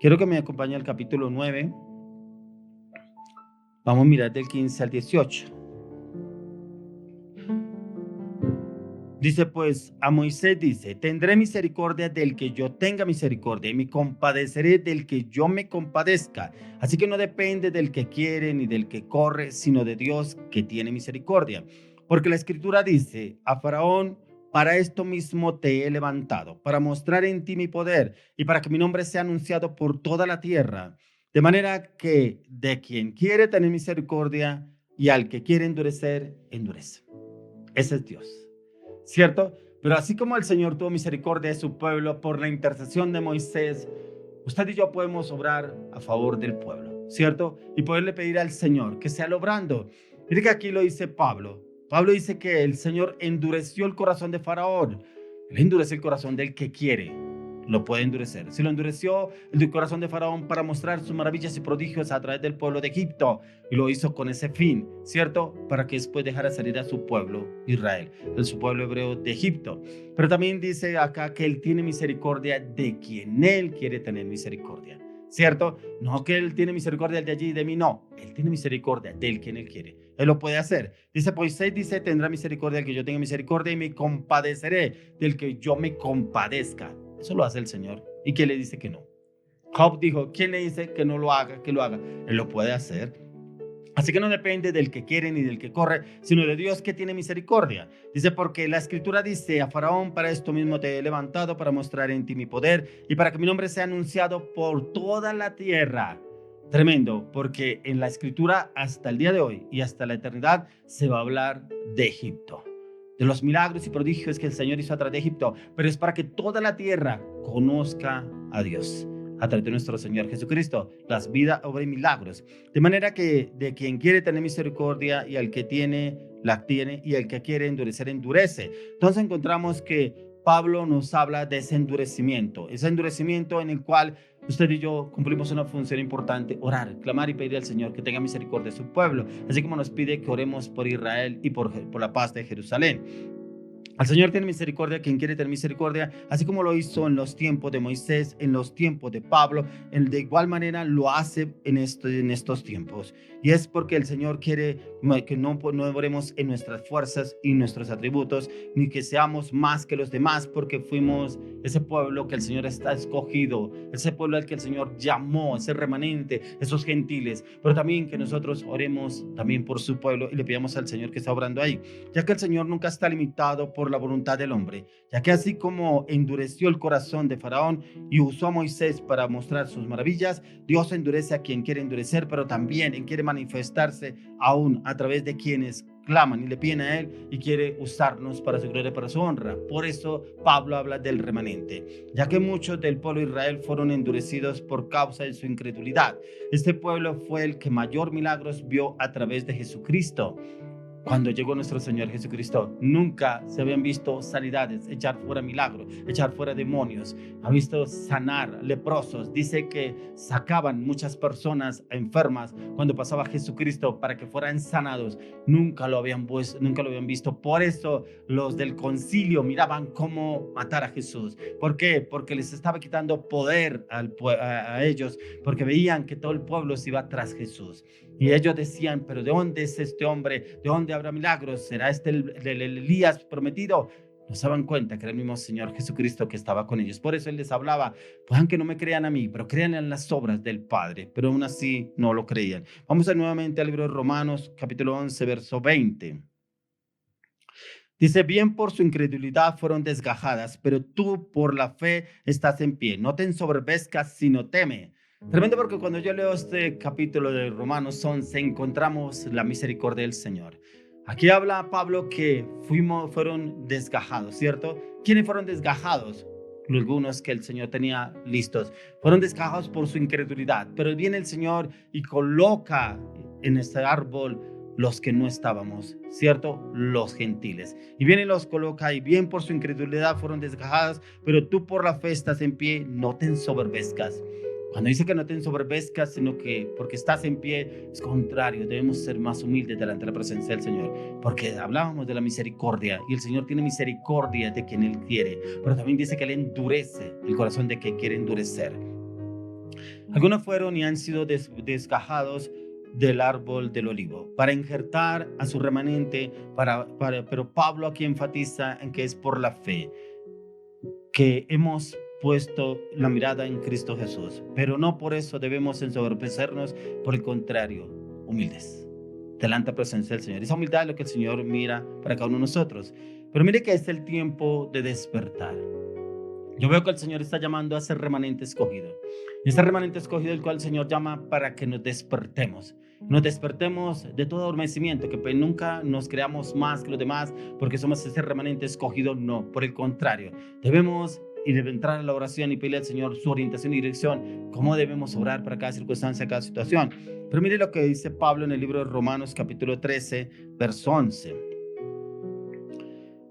Quiero que me acompañe al capítulo 9. Vamos a mirar del 15 al 18. Dice pues, a Moisés dice, tendré misericordia del que yo tenga misericordia y me compadeceré del que yo me compadezca. Así que no depende del que quiere ni del que corre, sino de Dios que tiene misericordia. Porque la Escritura dice, a Faraón, para esto mismo te he levantado, para mostrar en ti mi poder y para que mi nombre sea anunciado por toda la tierra. De manera que de quien quiere tener misericordia y al que quiere endurecer, endurece. Ese es Dios, ¿cierto? Pero así como el Señor tuvo misericordia de su pueblo por la intercesión de Moisés, usted y yo podemos obrar a favor del pueblo, ¿cierto? Y poderle pedir al Señor que sea obrando. Mire que aquí lo dice Pablo. Pablo dice que el Señor endureció el corazón de Faraón. Él endurece el corazón del que quiere, lo puede endurecer. Si lo endureció el corazón de Faraón para mostrar sus maravillas y prodigios a través del pueblo de Egipto, y lo hizo con ese fin, ¿cierto? Para que después dejara salir a su pueblo Israel, a su pueblo hebreo de Egipto. Pero también dice acá que Él tiene misericordia de quien Él quiere tener misericordia, ¿cierto? No que Él tiene misericordia de allí y de mí, no. Él tiene misericordia del quien Él quiere. Él lo puede hacer. Dice, Moisés dice, tendrá misericordia del que yo tenga misericordia y me compadeceré del que yo me compadezca. Eso lo hace el Señor. ¿Y quién le dice que no? Job dijo, ¿quién le dice que no lo haga, que lo haga? Él lo puede hacer. Así que no depende del que quiere ni del que corre, sino de Dios que tiene misericordia. Dice, porque la Escritura dice, a Faraón para esto mismo te he levantado, para mostrar en ti mi poder y para que mi nombre sea anunciado por toda la tierra. Tremendo, porque en la Escritura hasta el día de hoy y hasta la eternidad se va a hablar de Egipto, de los milagros y prodigios que el Señor hizo a través de Egipto, pero es para que toda la tierra conozca a Dios a través de nuestro Señor Jesucristo, las vidas, obras y milagros. De manera que de quien quiere tener misericordia y al que tiene, la tiene, y el que quiere endurecer, endurece. Entonces encontramos que Pablo nos habla de ese endurecimiento en el cual usted y yo cumplimos una función importante: orar, clamar y pedir al Señor que tenga misericordia de su pueblo, así como nos pide que oremos por Israel y por la paz de Jerusalén. El Señor tiene misericordia quien quiere tener misericordia, así como lo hizo en los tiempos de Moisés, en los tiempos de Pablo, de igual manera lo hace en estos tiempos. Y es porque el Señor quiere que no oremos en nuestras fuerzas y nuestros atributos, ni que seamos más que los demás, porque fuimos ese pueblo que el Señor está escogido, ese pueblo al que el Señor llamó, ese remanente, esos gentiles, pero también que nosotros oremos también por su pueblo y le pidamos al Señor que está obrando ahí, ya que el Señor nunca está limitado por la voluntad del hombre, ya que así como endureció el corazón de Faraón y usó a Moisés para mostrar sus maravillas, Dios endurece a quien quiere endurecer, pero también quiere manifestarse aún a través de quienes claman y le piden a Él y quiere usarnos para su gloria y para su honra. Por eso Pablo habla del remanente, ya que muchos del pueblo de Israel fueron endurecidos por causa de su incredulidad. Este pueblo fue el que mayor milagros vio a través de Jesucristo. Cuando llegó nuestro Señor Jesucristo, nunca se habían visto sanidades, echar fuera milagros, echar fuera demonios. Ha visto sanar leprosos. Dice que sacaban muchas personas enfermas cuando pasaba Jesucristo para que fueran sanados. Nunca lo habían visto. Por eso los del concilio miraban cómo matar a Jesús. ¿Por qué? Porque les estaba quitando poder a ellos, porque veían que todo el pueblo se iba tras Jesús. Y ellos decían, pero ¿de dónde es este hombre? ¿De dónde habrá milagros? ¿Será este el Elías prometido? No se daban cuenta que era el mismo Señor Jesucristo que estaba con ellos. Por eso Él les hablaba, pues aunque no me crean a mí, pero crean en las obras del Padre. Pero aún así no lo creían. Vamos a nuevamente al libro de Romanos, capítulo 11, verso 20. Dice, bien por su incredulidad fueron desgajadas, pero tú por la fe estás en pie. No te ensoberbezcas, sino teme. Tremendo, porque cuando yo leo este capítulo de Romanos 11, encontramos la misericordia del Señor. Aquí habla Pablo que fueron desgajados, ¿cierto? ¿Quiénes fueron desgajados? Algunos que el Señor tenía listos. Fueron desgajados por su incredulidad, pero viene el Señor y coloca en este árbol los que no estábamos, ¿cierto? Los gentiles. Y viene y los coloca, y bien por su incredulidad fueron desgajados, pero tú por la fe estás en pie, no te ensoberbezcas. Cuando dice que no te ensoberbezcas, sino que porque estás en pie, es contrario, debemos ser más humildes delante de la presencia del Señor, porque hablábamos de la misericordia, y el Señor tiene misericordia de quien Él quiere, pero también dice que Él endurece el corazón de quien quiere endurecer. Algunos fueron y han sido desgajados del árbol del olivo para injertar a su remanente, pero Pablo aquí enfatiza en que es por la fe que hemos puesto la mirada en Cristo Jesús, pero no por eso debemos ensoberbecernos, por el contrario, humildes delante de la presencia del Señor. Esa humildad es lo que el Señor mira para cada uno de nosotros. Pero mire que es el tiempo de despertar. Yo veo que el Señor está llamando a ese remanente escogido. Y ese remanente escogido, el cual el Señor llama para que nos despertemos. Nos despertemos de todo adormecimiento, que nunca nos creamos más que los demás porque somos ese remanente escogido. No, por el contrario. Debemos entrar a la oración y pedirle al Señor su orientación y dirección. Cómo debemos orar para cada circunstancia, cada situación. Pero mire lo que dice Pablo en el libro de Romanos, capítulo 13, verso 11.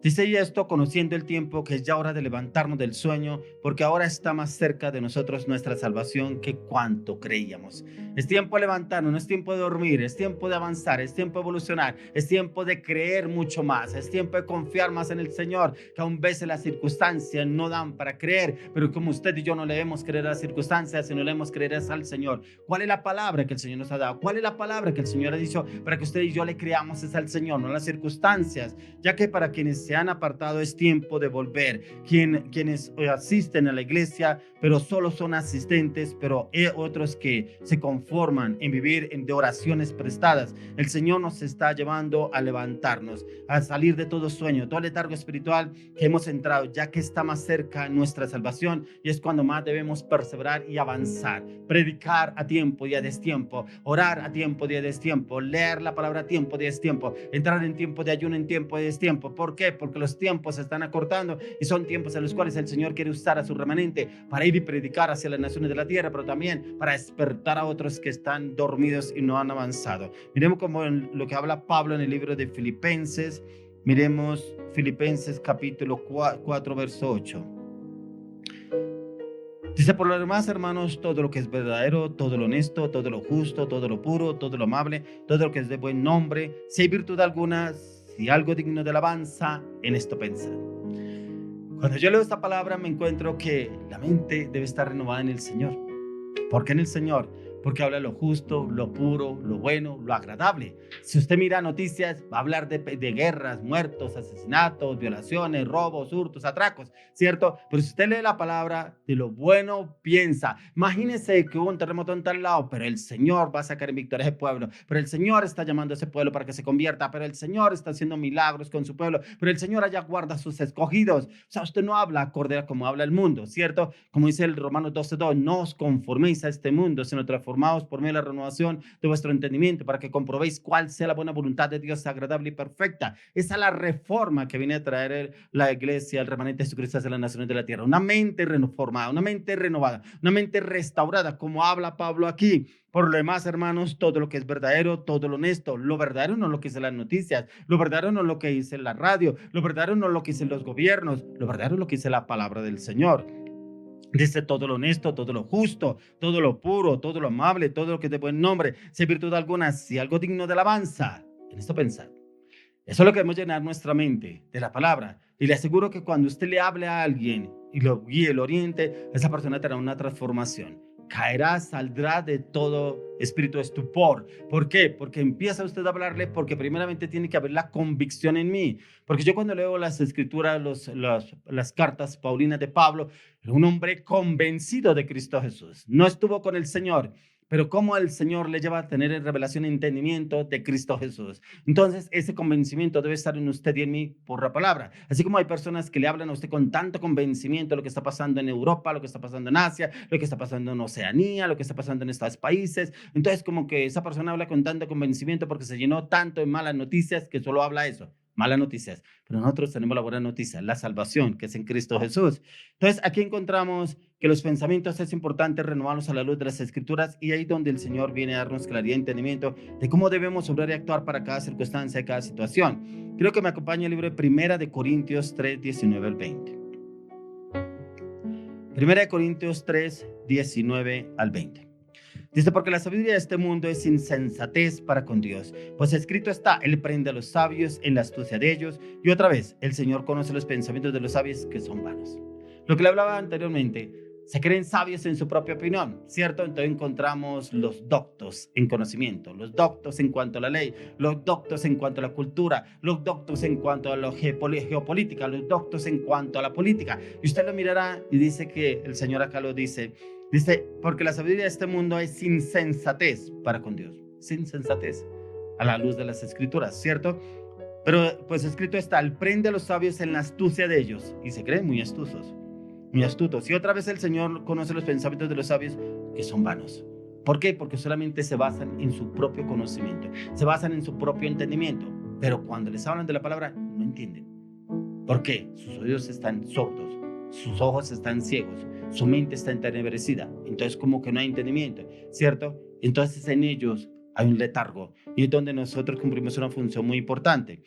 Dice, y esto conociendo el tiempo, que es ya hora de levantarnos del sueño, porque ahora está más cerca de nosotros nuestra salvación que cuanto creíamos. Es tiempo de levantarnos, no es tiempo de dormir, es tiempo de avanzar, es tiempo de evolucionar, es tiempo de creer mucho más, es tiempo de confiar más en el Señor, que aún veces las circunstancias no dan para creer, pero como usted y yo no le debemos creer a las circunstancias, sino le debemos creer al Señor. ¿Cuál es la palabra que el Señor nos ha dado? ¿Cuál es la palabra que el Señor ha dicho para que usted y yo le creamos? Es al Señor, no a las circunstancias, ya que para quienes se han apartado es tiempo de volver. Quienes asisten a la iglesia, pero solo son asistentes, pero otros que se conforman en vivir de oraciones prestadas. El Señor nos está llevando a levantarnos, a salir de todo sueño, todo letargo espiritual que hemos entrado, ya que está más cerca nuestra salvación, y es cuando más debemos perseverar y avanzar. Predicar a tiempo y a destiempo, orar a tiempo y a destiempo, leer la palabra a tiempo y a destiempo, entrar en tiempo de ayuno, en tiempo y a destiempo. ¿Por qué? Porque los tiempos se están acortando y son tiempos en los cuales el Señor quiere usar a su remanente para ir y predicar hacia las naciones de la tierra, pero también para despertar a otros que están dormidos y no han avanzado. Miremos como lo que habla Pablo en el libro de Filipenses. Miremos Filipenses capítulo 4 verso 8. Dice, por lo demás, hermanos, todo lo que es verdadero, todo lo honesto, todo lo justo, todo lo puro, todo lo amable, todo lo que es de buen nombre, si hay virtud alguna, si algo digno de alabanza, en esto pensad. Cuando yo leo esta palabra me encuentro que la mente debe estar renovada en el Señor. ¿Por qué en el Señor? Porque habla lo justo, lo puro, lo bueno, lo agradable. Si usted mira noticias, va a hablar de guerras, muertos, asesinatos, violaciones, robos, hurtos, atracos, ¿cierto? Pero si usted lee la palabra, de lo bueno piensa. Imagínese que hubo un terremoto en tal lado, pero el Señor va a sacar en victoria a ese pueblo, pero el Señor está llamando a ese pueblo para que se convierta, pero el Señor está haciendo milagros con su pueblo, pero el Señor allá guarda a sus escogidos. O sea, usted no habla acorde a como habla el mundo, ¿cierto? Como dice el Romanos 12:2, no os conforméis a este mundo, sino transformaos por medio de la renovación de vuestro entendimiento, para que comprobéis cuál sea la buena voluntad de Dios, agradable y perfecta. Esa es la reforma que viene a traer la iglesia, el remanente de Jesucristo hacia las naciones de la tierra. Una mente reformada, una mente renovada, una mente restaurada, como habla Pablo aquí. Por lo demás, hermanos, todo lo que es verdadero, todo lo honesto. Lo verdadero no es lo que dicen las noticias, lo verdadero no es lo que dice la radio, lo verdadero no es lo que dicen los gobiernos, lo verdadero es lo que dice la palabra del Señor. Dice todo lo honesto, todo lo justo, todo lo puro, todo lo amable, todo lo que es de buen nombre, si hay virtud alguna, si algo digno de alabanza, en esto pensad. Eso es lo que debemos llenar nuestra mente de la palabra. Y le aseguro que cuando usted le hable a alguien y lo guíe, lo oriente, esa persona tendrá una transformación. caerá, saldrá de todo espíritu de estupor. ¿Por qué? Porque empieza usted a hablarle, porque primeramente tiene que haber la convicción en mí. Porque yo cuando leo las escrituras, las cartas paulinas de Pablo, un hombre convencido de Cristo Jesús, no estuvo con el Señor, pero cómo el Señor le lleva a tener en revelación y entendimiento de Cristo Jesús. Entonces, ese convencimiento debe estar en usted y en mí por la palabra. Así como hay personas que le hablan a usted con tanto convencimiento de lo que está pasando en Europa, lo que está pasando en Asia, lo que está pasando en Oceanía, lo que está pasando en estos países. Entonces, como que esa persona habla con tanto convencimiento porque se llenó tanto de malas noticias que solo habla eso. Malas noticias, pero nosotros tenemos la buena noticia, la salvación que es en Cristo Jesús. Entonces aquí encontramos que los pensamientos es importante renovarlos a la luz de las Escrituras, y ahí donde el Señor viene a darnos claridad y entendimiento de cómo debemos obrar y actuar para cada circunstancia y cada situación. Quiero que me acompañe el libro de Primera de Corintios 3, 19 al 20. Primera de Corintios 3, 19 al 20. Dice, porque la sabiduría de este mundo es insensatez para con Dios, pues escrito está, Él prende a los sabios en la astucia de ellos. Y otra vez, el Señor conoce los pensamientos de los sabios que son vanos. Lo que le hablaba anteriormente, se creen sabios en su propia opinión, ¿cierto? Entonces encontramos los doctos en conocimiento, los doctos en cuanto a la ley, los doctos en cuanto a la cultura, los doctos en cuanto a la geopolítica, los doctos en cuanto a la política. Y usted lo mirará y dice que el Señor acá lo dice, porque la sabiduría de este mundo es insensatez para con Dios, es insensatez a la luz de las Escrituras, ¿cierto? Pero pues escrito está, Él prende a los sabios en la astucia de ellos, y se creen muy astutos. Muy astutos. Y otra vez el Señor conoce los pensamientos de los sabios que son vanos. ¿Por qué? Porque solamente se basan en su propio conocimiento, se basan en su propio entendimiento, pero cuando les hablan de la palabra no entienden. ¿Por qué? Sus oídos están sordos, sus ojos están ciegos, su mente está entenebrecida, entonces como que no hay entendimiento, ¿cierto? Entonces en ellos hay un letargo, y es donde nosotros cumplimos una función muy importante.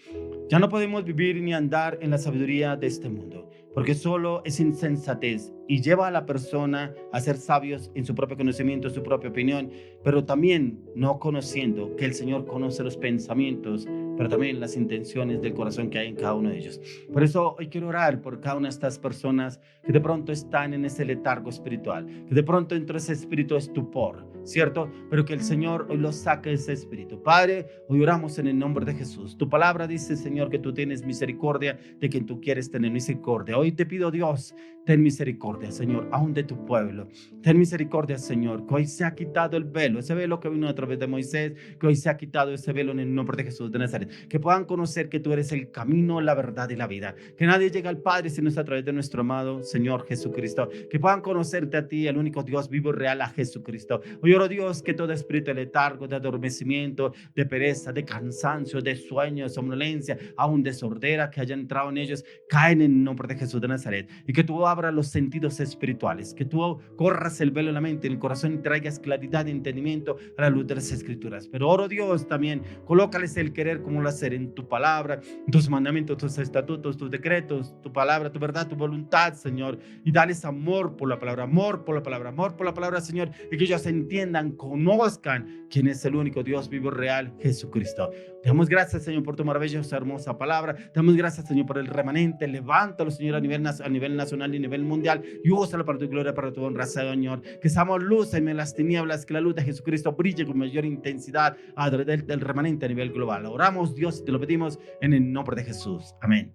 Ya no podemos vivir ni andar en la sabiduría de este mundo, porque solo es insensatez y lleva a la persona a ser sabios en su propio conocimiento, su propia opinión, pero también no conociendo que el Señor conoce los pensamientos, pero también las intenciones del corazón que hay en cada uno de ellos. Por eso hoy quiero orar por cada una de estas personas que de pronto están en ese letargo espiritual, que de pronto entró ese espíritu de estupor, ¿cierto? Pero que el Señor hoy los saque de ese espíritu. Padre, hoy oramos en el nombre de Jesús. Tu palabra dice, Señor, que tú tienes misericordia de quien tú quieres tener misericordia. Hoy te pido, Dios, ten misericordia, Señor, aún de tu pueblo. Ten misericordia, Señor, que hoy se ha quitado el velo, ese velo que vino a través de Moisés, que hoy se ha quitado ese velo en el nombre de Jesús de Nazaret. Que puedan conocer que tú eres el camino, la verdad y la vida. Que nadie llega al Padre si no es a través de nuestro amado Señor Jesucristo. Que puedan conocerte a ti, el único Dios vivo y real, a Jesucristo. Hoy oro, Dios, que todo espíritu de letargo, de adormecimiento, de pereza, de cansancio, de sueño, de somnolencia, aún de sordera que haya entrado en ellos, caen en el nombre de Jesús de Nazaret. Y que tú abras los sentidos espirituales, que tú corras el velo en la mente, en el corazón, y traigas claridad y entendimiento a la luz de las Escrituras. Pero oro, Dios, también colócales el querer como lo hacer en tu palabra, en tus mandamientos, tus estatutos, tus decretos, tu palabra, tu verdad, tu voluntad, Señor, y dales amor por la palabra, amor por la palabra, amor por la palabra, Señor, y que ellos entiendan, conozcan quién es el único Dios vivo y real, Jesucristo. Te damos gracias, Señor, por tu maravillosa, hermosa palabra. Te damos gracias, Señor, por el remanente. Levántalo, Señor, a nivel nacional y a nivel mundial, y úsalo para tu gloria, para tu honra, Señor. Que seamos luz en las tinieblas, que la luz de Jesucristo brille con mayor intensidad a través del remanente a nivel global. Oramos, Dios, y te lo pedimos en el nombre de Jesús. Amén.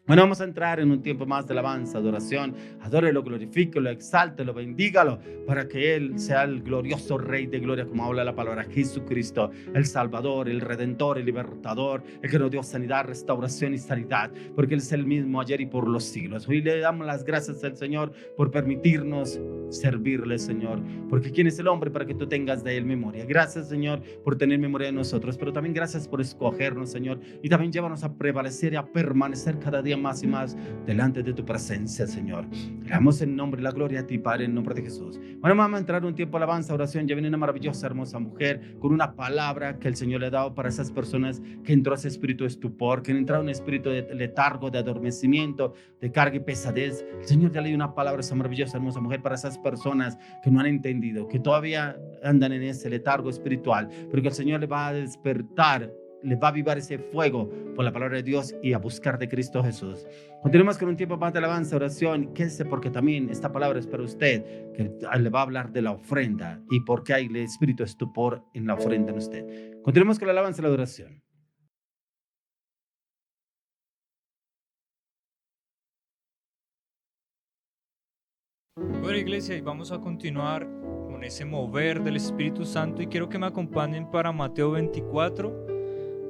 Bueno, vamos a entrar en un tiempo más de alabanza, adoración. Adórelo, glorifíquelo, exáltelo, bendígalo, para que Él sea el glorioso Rey de gloria, como habla la palabra, Jesucristo, el Salvador, el Redentor, el Libertador, el que nos dio sanidad, restauración y sanidad, porque Él es el mismo ayer y por los siglos. Hoy le damos las gracias al Señor por permitirnos servirle, Señor, porque ¿quién es el hombre para que tú tengas de Él memoria? Gracias, Señor, por tener memoria de nosotros, pero también gracias por escogernos, Señor, y también llévanos a prevalecer y a permanecer cada día más y más delante de tu presencia, Señor. Le damos en nombre y la gloria a ti, Padre, en nombre de Jesús. Bueno, vamos a entrar en un tiempo de alabanza, oración. Ya viene una maravillosa, hermosa mujer con una palabra que el Señor le ha dado para esas personas que entró ese espíritu de estupor, que entró un espíritu de letargo, de adormecimiento, de carga y pesadez. El Señor ya le dio una palabra a esa maravillosa, hermosa mujer para esas personas que no han entendido, que todavía andan en ese letargo espiritual, pero que el Señor le va a despertar les va a avivar ese fuego por la palabra de Dios y a buscar de Cristo Jesús. Continuemos con un tiempo más de alabanza, oración. Quédese porque también esta palabra es para usted, que le va a hablar de la ofrenda y por qué hay el espíritu de estupor en la ofrenda en usted. Continuemos con la alabanza y la oración. Bueno, iglesia, y vamos a continuar con ese mover del Espíritu Santo y quiero que me acompañen para Mateo 24,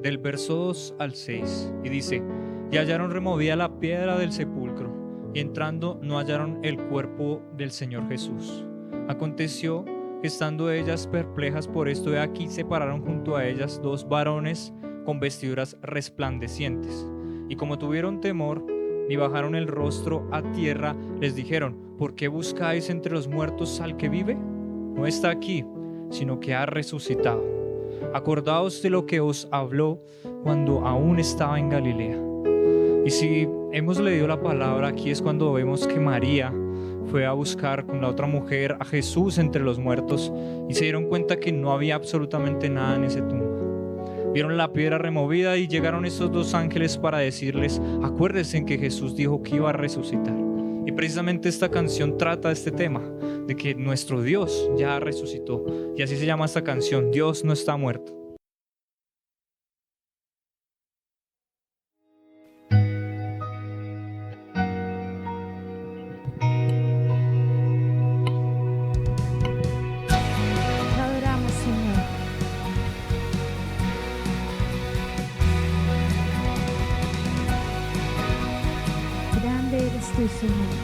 del verso 2 al 6. Y dice: y hallaron removida la piedra del sepulcro, y entrando no hallaron el cuerpo del Señor Jesús. Aconteció que estando ellas perplejas por esto, de aquí se pararon junto a ellas dos varones con vestiduras resplandecientes. Y como tuvieron temor y bajaron el rostro a tierra, les dijeron: ¿por qué buscáis entre los muertos al que vive? No está aquí, sino que ha resucitado. Acordaos de lo que os habló cuando aún estaba en Galilea. Y si hemos leído la palabra, aquí es cuando vemos que María fue a buscar con la otra mujer a Jesús entre los muertos y se dieron cuenta que no había absolutamente nada en ese tumba. Vieron la piedra removida y llegaron estos dos ángeles para decirles: acuérdense que Jesús dijo que iba a resucitar. Y precisamente esta canción trata de este tema, de que nuestro Dios ya resucitó. Y así se llama esta canción: Dios no está muerto. Te adoramos, Señor. Grande eres tú, Señor.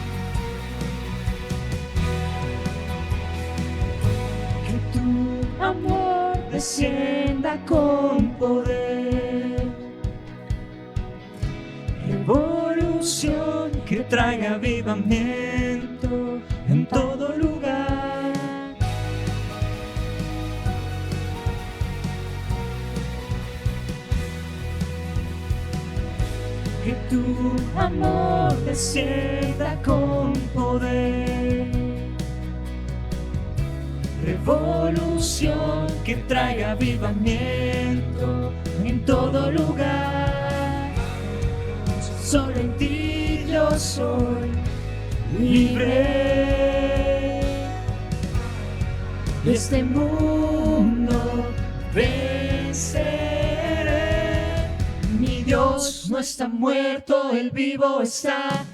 Que tu amor descienda con poder, revolución que traiga avivamiento en todo lugar. Que tu amor descienda con poder, revolución que traiga avivamiento en todo lugar. Solo en ti yo soy libre. De este mundo venceré. Mi Dios no está muerto, Él vivo está.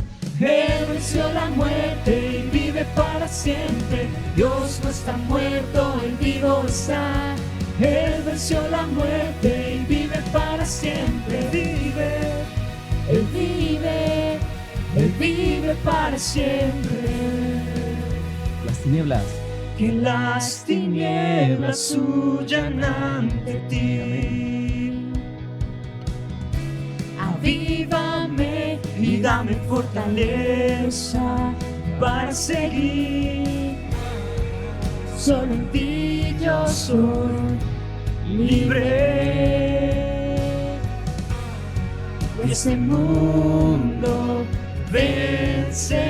Él venció la muerte y vive para siempre. Dios no está muerto, Él vivo está. Él venció la muerte y vive para siempre. Vive, Él vive, Él vive para siempre. Las tinieblas. Que las tinieblas huyan ante ti. Avívame y dame fortaleza para seguir. Solo en ti yo soy libre. De este mundo venceré.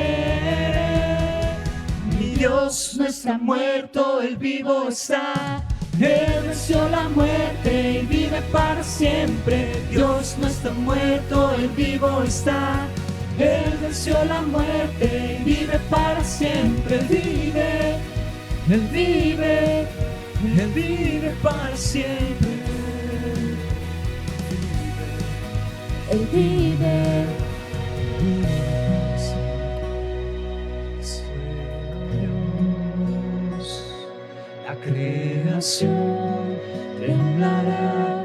Mi Dios no está muerto, Él vivo está. Él venció la muerte y vive para siempre. Dios no está muerto, Él vivo está. Él venció la muerte y vive para siempre. Él vive, Él vive, Él vive para siempre. Él vive. La creación temblará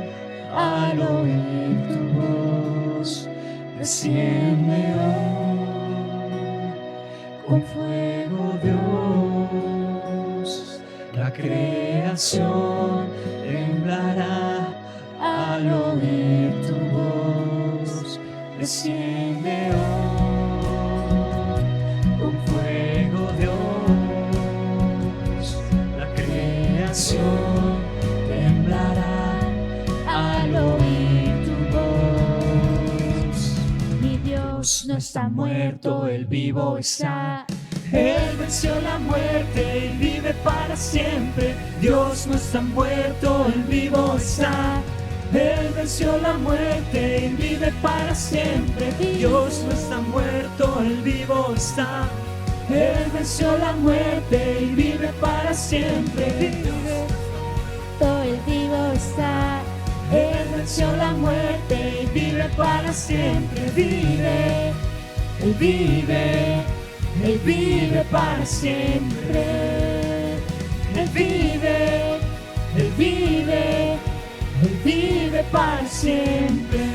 al oír tu voz. Desciende hoy con fuego, Dios. La creación temblará al oír tu voz. Desciende hoy con fuego, Dios. La creación temblará al oír tu voz. Mi Dios no está muerto, Él vivo está. Él venció la muerte y vive para siempre. Dios no está muerto, Él vivo está. Él venció la muerte y vive para siempre. Dios no está muerto, Él vivo está. Él venció la muerte y vive para siempre. Todo el vivo está. Él venció la muerte y vive para siempre. Vive, Él vive, Él vive para siempre. Él vive, Él vive, Él vive para siempre.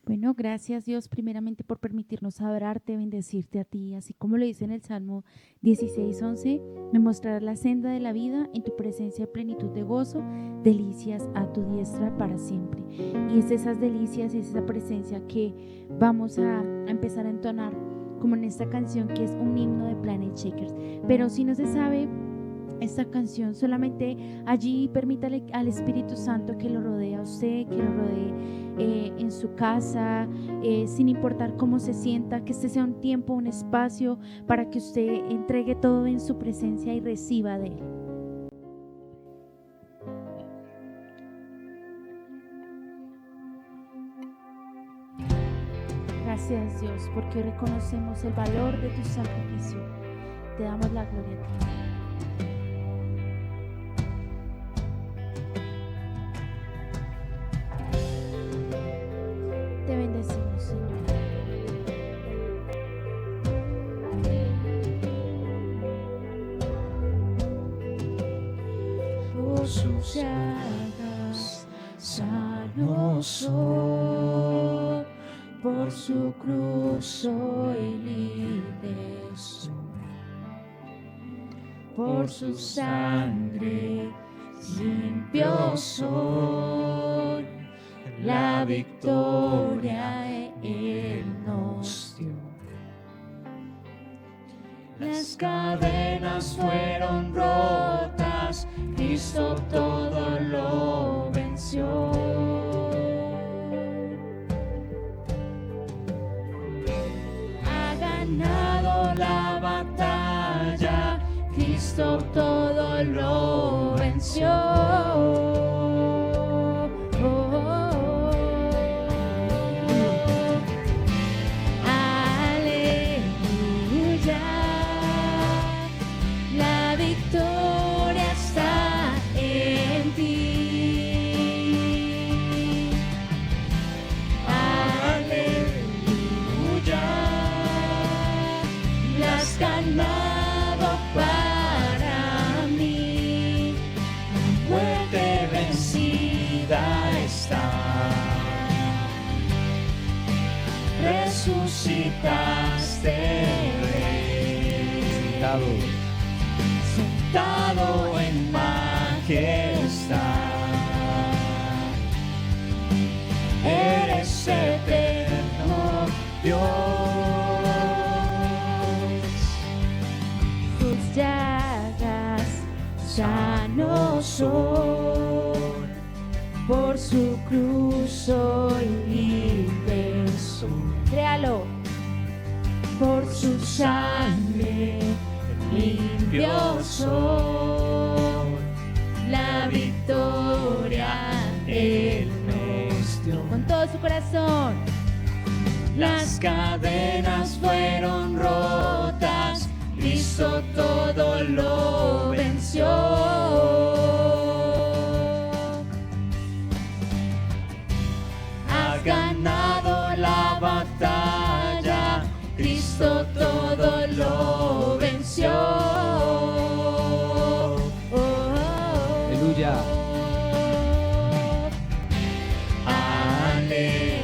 Bueno, gracias Dios primeramente por permitirnos adorarte, bendecirte a ti, así como lo dice en el Salmo 16:11, me mostrarás la senda de la vida, en tu presencia plenitud de gozo, delicias a tu diestra para siempre. Y es esas delicias y es esa presencia que vamos a empezar a entonar, como en esta canción que es un himno de Planet Shakers. Pero si no se sabe esta canción, solamente allí permítale al Espíritu Santo que lo rodee a usted, que lo rodee en su casa, sin importar cómo se sienta, que este sea un tiempo, un espacio para que usted entregue todo en su presencia y reciba de Él. Gracias Dios, porque reconocemos el valor de tu sacrificio. Te damos la gloria a ti. Te bendecimos, Señor. Por sus llagas sano soy, por su cruz soy libre soy, por su sangre limpio soy. La victoria Él nos dio. Las cadenas fueron rotas, Cristo todo lo venció. Ha ganado la batalla, Cristo todo lo venció. Resucitaste, sentado en majestad. Eres eterno Dios. Tus llagas sano soy, por su cruz soy libre soy. Créalo. Por su sangre limpio soy, la victoria Él nos dio. Con todo su corazón. Las cadenas fueron rotas, Cristo todo lo venció. Ha ganado la batalla, Cristo todo lo venció. Aleluya. Aleluya.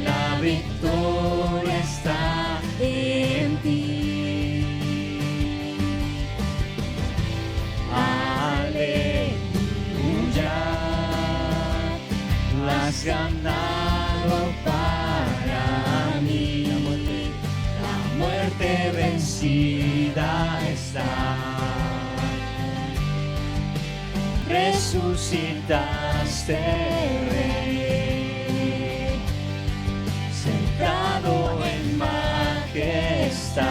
La victoria está en ti. Aleluya. La has ganado para mí. La muerte vencida está. resucitaste, Rey, sentado en majestad.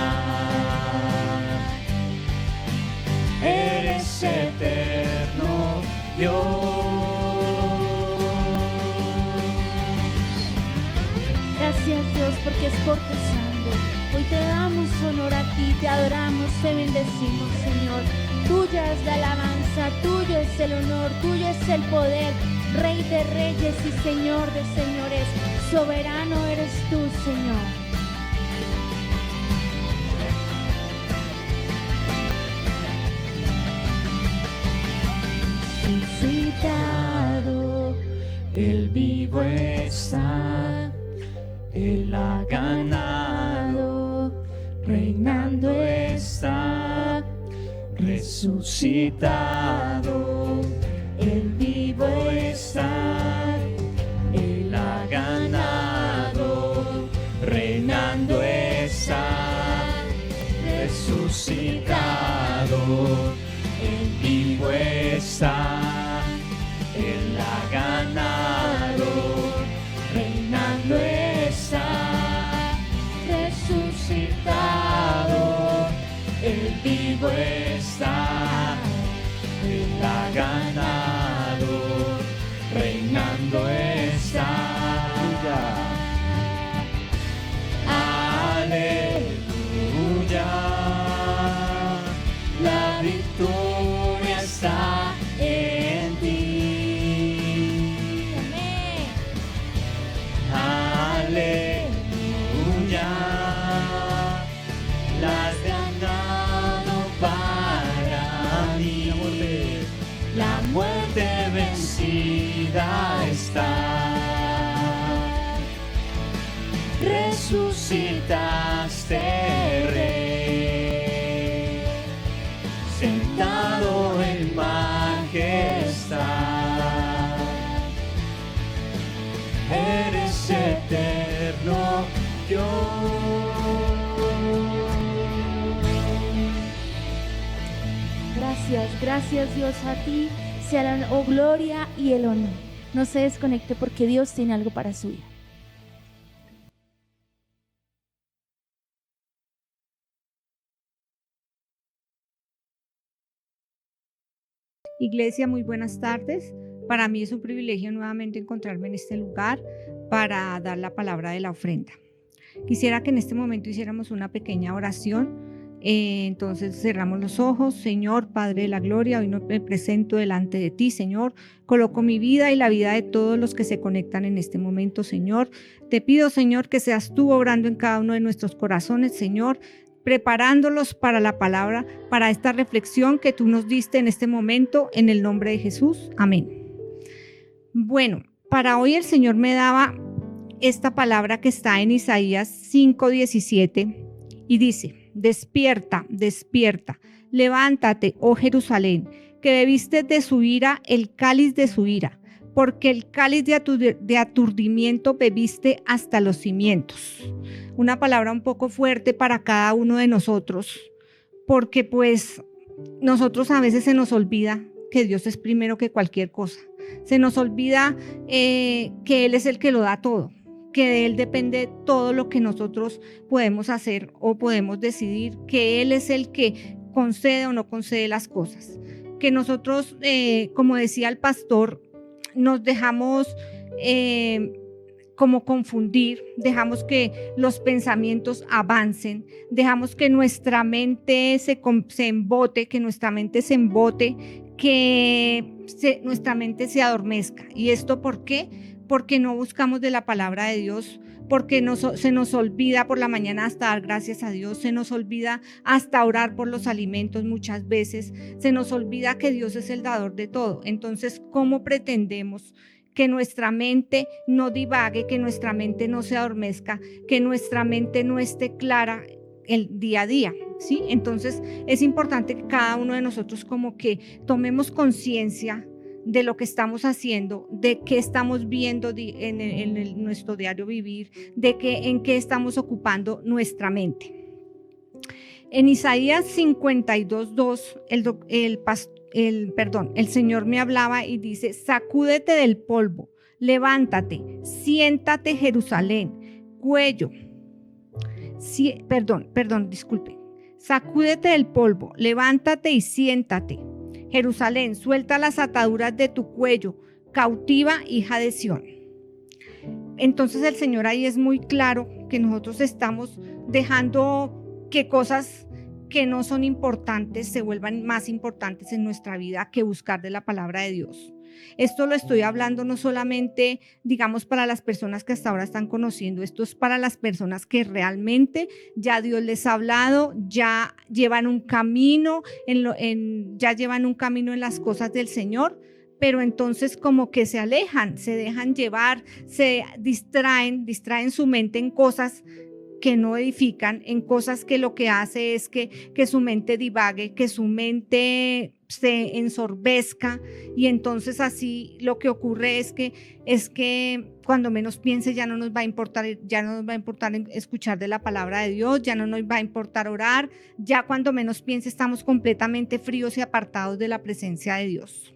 Eres eterno, Dios. Gracias, Dios, porque es por tu sangre. Hoy te damos honor a ti, te adoramos, te bendecimos, Señor. Tuya es la alabanza, tuyo es el honor, tuyo es el poder. Rey de reyes y Señor de señores, soberano eres tú, Señor. Resucitado, el vivo está, Él ha ganado, reinando está. Resucitado, el vivo está, Él ha ganado, reinando está. Resucitado, el vivo está, Él ha ganado, reinando está. Resucitado, el vivo está, Él ha ganado, reinando está. Aleluya, la victoria está en ti. Aleluya, la has ganado para mí. La muerte vencida está. Resucitaste, Rey, sentado en majestad. Eres eterno, Dios. Gracias Dios, a ti sea la gloria y el honor. No se desconecte porque Dios tiene algo para su vida. Iglesia, muy buenas tardes. Para mí es un privilegio nuevamente encontrarme en este lugar para dar la palabra de la ofrenda. Quisiera que en este momento hiciéramos una pequeña oración. Entonces cerramos los ojos. Señor, Padre de la gloria, hoy me presento delante de ti, Señor. Coloco mi vida y la vida de todos los que se conectan en este momento, Señor. Te pido, Señor, que seas tú obrando en cada uno de nuestros corazones, Señor, preparándolos para la palabra, para esta reflexión que tú nos diste en este momento, en el nombre de Jesús. Amén. Bueno, para hoy el Señor me daba esta palabra que está en Isaías 5:17 y dice: despierta, despierta, levántate, oh Jerusalén, que bebiste de su ira el cáliz de su ira, porque el cáliz de aturdimiento bebiste hasta los cimientos. Una palabra un poco fuerte para cada uno de nosotros, porque pues nosotros a veces se nos olvida que Dios es primero que cualquier cosa. Se nos olvida que Él es el que lo da todo, que de Él depende todo lo que nosotros podemos hacer o podemos decidir, que Él es el que concede o no concede las cosas. Que nosotros, como decía el pastor, nos dejamos como confundir, dejamos que los pensamientos avancen, dejamos que nuestra mente se embote, que nuestra mente se se adormezca. ¿Y esto por qué? Porque no buscamos de la palabra de Dios, porque se nos olvida por la mañana hasta dar gracias a Dios, se nos olvida hasta orar por los alimentos muchas veces, se nos olvida que Dios es el dador de todo. Entonces, ¿cómo pretendemos que nuestra mente no divague, que nuestra mente no se adormezca, que nuestra mente no esté clara el día a día? ¿Sí? Entonces, es importante que cada uno de nosotros como que tomemos conciencia de lo que estamos haciendo, de qué estamos viendo en nuestro diario vivir, en qué estamos ocupando nuestra mente. En Isaías 52:2, el Señor me hablaba y dice: sacúdete del polvo, levántate, siéntate Jerusalén, cuello. Disculpe. Sacúdete del polvo, levántate y siéntate. Jerusalén, suelta las ataduras de tu cuello, cautiva, hija de Sión. Entonces el Señor ahí es muy claro que nosotros estamos dejando que cosas que no son importantes se vuelvan más importantes en nuestra vida que buscar de la palabra de Dios. Esto lo estoy hablando no solamente, digamos, para las personas que hasta ahora están conociendo, esto es para las personas que realmente ya Dios les ha hablado, ya llevan un camino ya llevan un camino en las cosas del Señor, pero entonces como que se alejan, se dejan llevar, se distraen su mente en cosas que no edifican, en cosas que lo que hace es que su mente divague, que su mente se ensorbezca, y entonces así lo que ocurre es que cuando menos piense ya no nos va a importar escuchar de la palabra de Dios, ya no nos va a importar orar, ya cuando menos piense estamos completamente fríos y apartados de la presencia de Dios.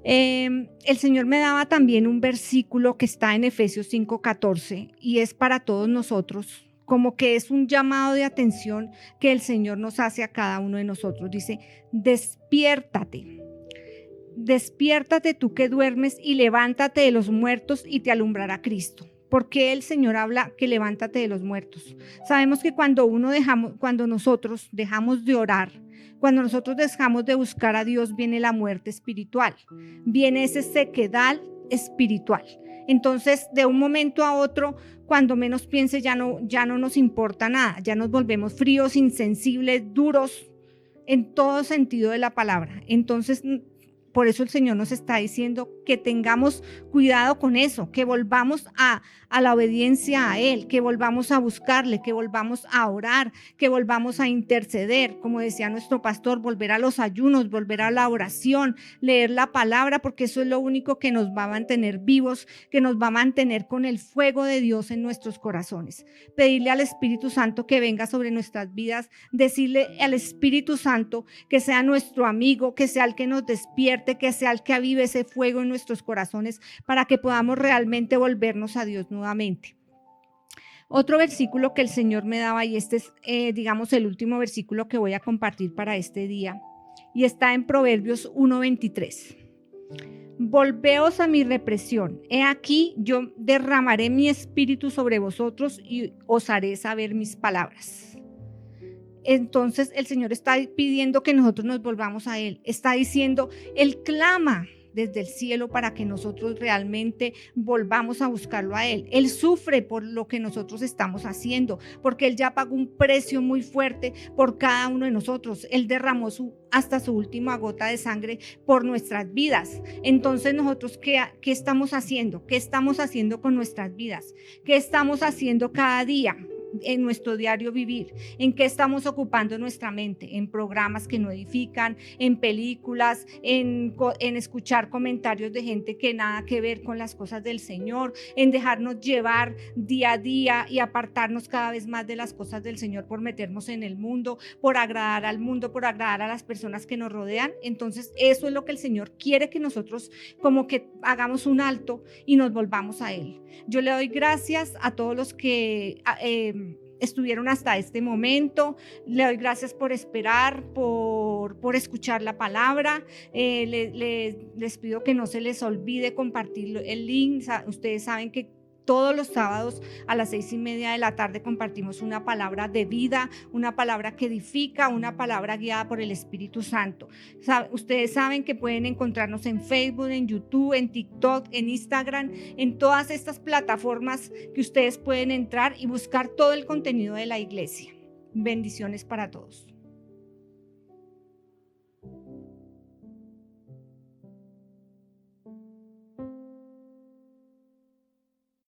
El Señor me daba también un versículo que está en Efesios 5:14 y es para todos nosotros, como que es un llamado de atención que el Señor nos hace a cada uno de nosotros. Dice: despiértate tú que duermes y levántate de los muertos y te alumbrará Cristo. ¿Por qué el Señor habla que levántate de los muertos? Sabemos que cuando nosotros dejamos de orar, cuando nosotros dejamos de buscar a Dios, viene la muerte espiritual, viene ese sequedal espiritual. Entonces, de un momento a otro, cuando menos piense, ya no nos importa nada, ya nos volvemos fríos, insensibles, duros, en todo sentido de la palabra. Entonces, por eso el Señor nos está diciendo que tengamos cuidado con eso, que volvamos a la obediencia a Él, que volvamos a buscarle, que volvamos a orar, que volvamos a interceder, como decía nuestro pastor, volver a los ayunos, volver a la oración, leer la palabra, porque eso es lo único que nos va a mantener vivos, que nos va a mantener con el fuego de Dios en nuestros corazones. Pedirle al Espíritu Santo que venga sobre nuestras vidas, decirle al Espíritu Santo que sea nuestro amigo, que sea el que nos despierte, que sea el que avive ese fuego en nuestros corazones para que podamos realmente volvernos a Dios nuevamente. Otro versículo que el Señor me daba, y este es digamos el último versículo que voy a compartir para este día, y está en Proverbios 1:23. Volveos a mi represión, he aquí yo derramaré mi espíritu sobre vosotros y os haré saber mis palabras. Entonces el Señor está pidiendo que nosotros nos volvamos a Él, está diciendo, Él clama desde el cielo para que nosotros realmente volvamos a buscarlo a Él. Él sufre por lo que nosotros estamos haciendo, porque Él ya pagó un precio muy fuerte por cada uno de nosotros. Él derramó hasta su última gota de sangre por nuestras vidas. Entonces nosotros, ¿qué estamos haciendo? ¿Qué estamos haciendo con nuestras vidas? ¿Qué estamos haciendo cada día en nuestro diario vivir? ¿En qué estamos ocupando nuestra mente? En programas que no edifican, en películas, en escuchar comentarios de gente que nada que ver con las cosas del Señor, en dejarnos llevar día a día y apartarnos cada vez más de las cosas del Señor por meternos en el mundo, por agradar al mundo, por agradar a las personas que nos rodean. Entonces eso es lo que el Señor quiere, que nosotros como que hagamos un alto y nos volvamos a Él. Yo le doy gracias a todos los que estuvieron hasta este momento. Le doy gracias por esperar, por escuchar la palabra. Les pido que no se les olvide compartir el link. Ustedes saben que todos los sábados a las 6:30 de la tarde compartimos una palabra de vida, una palabra que edifica, una palabra guiada por el Espíritu Santo. Ustedes saben que pueden encontrarnos en Facebook, en YouTube, en TikTok, en Instagram, en todas estas plataformas que ustedes pueden entrar y buscar todo el contenido de la iglesia. Bendiciones para todos.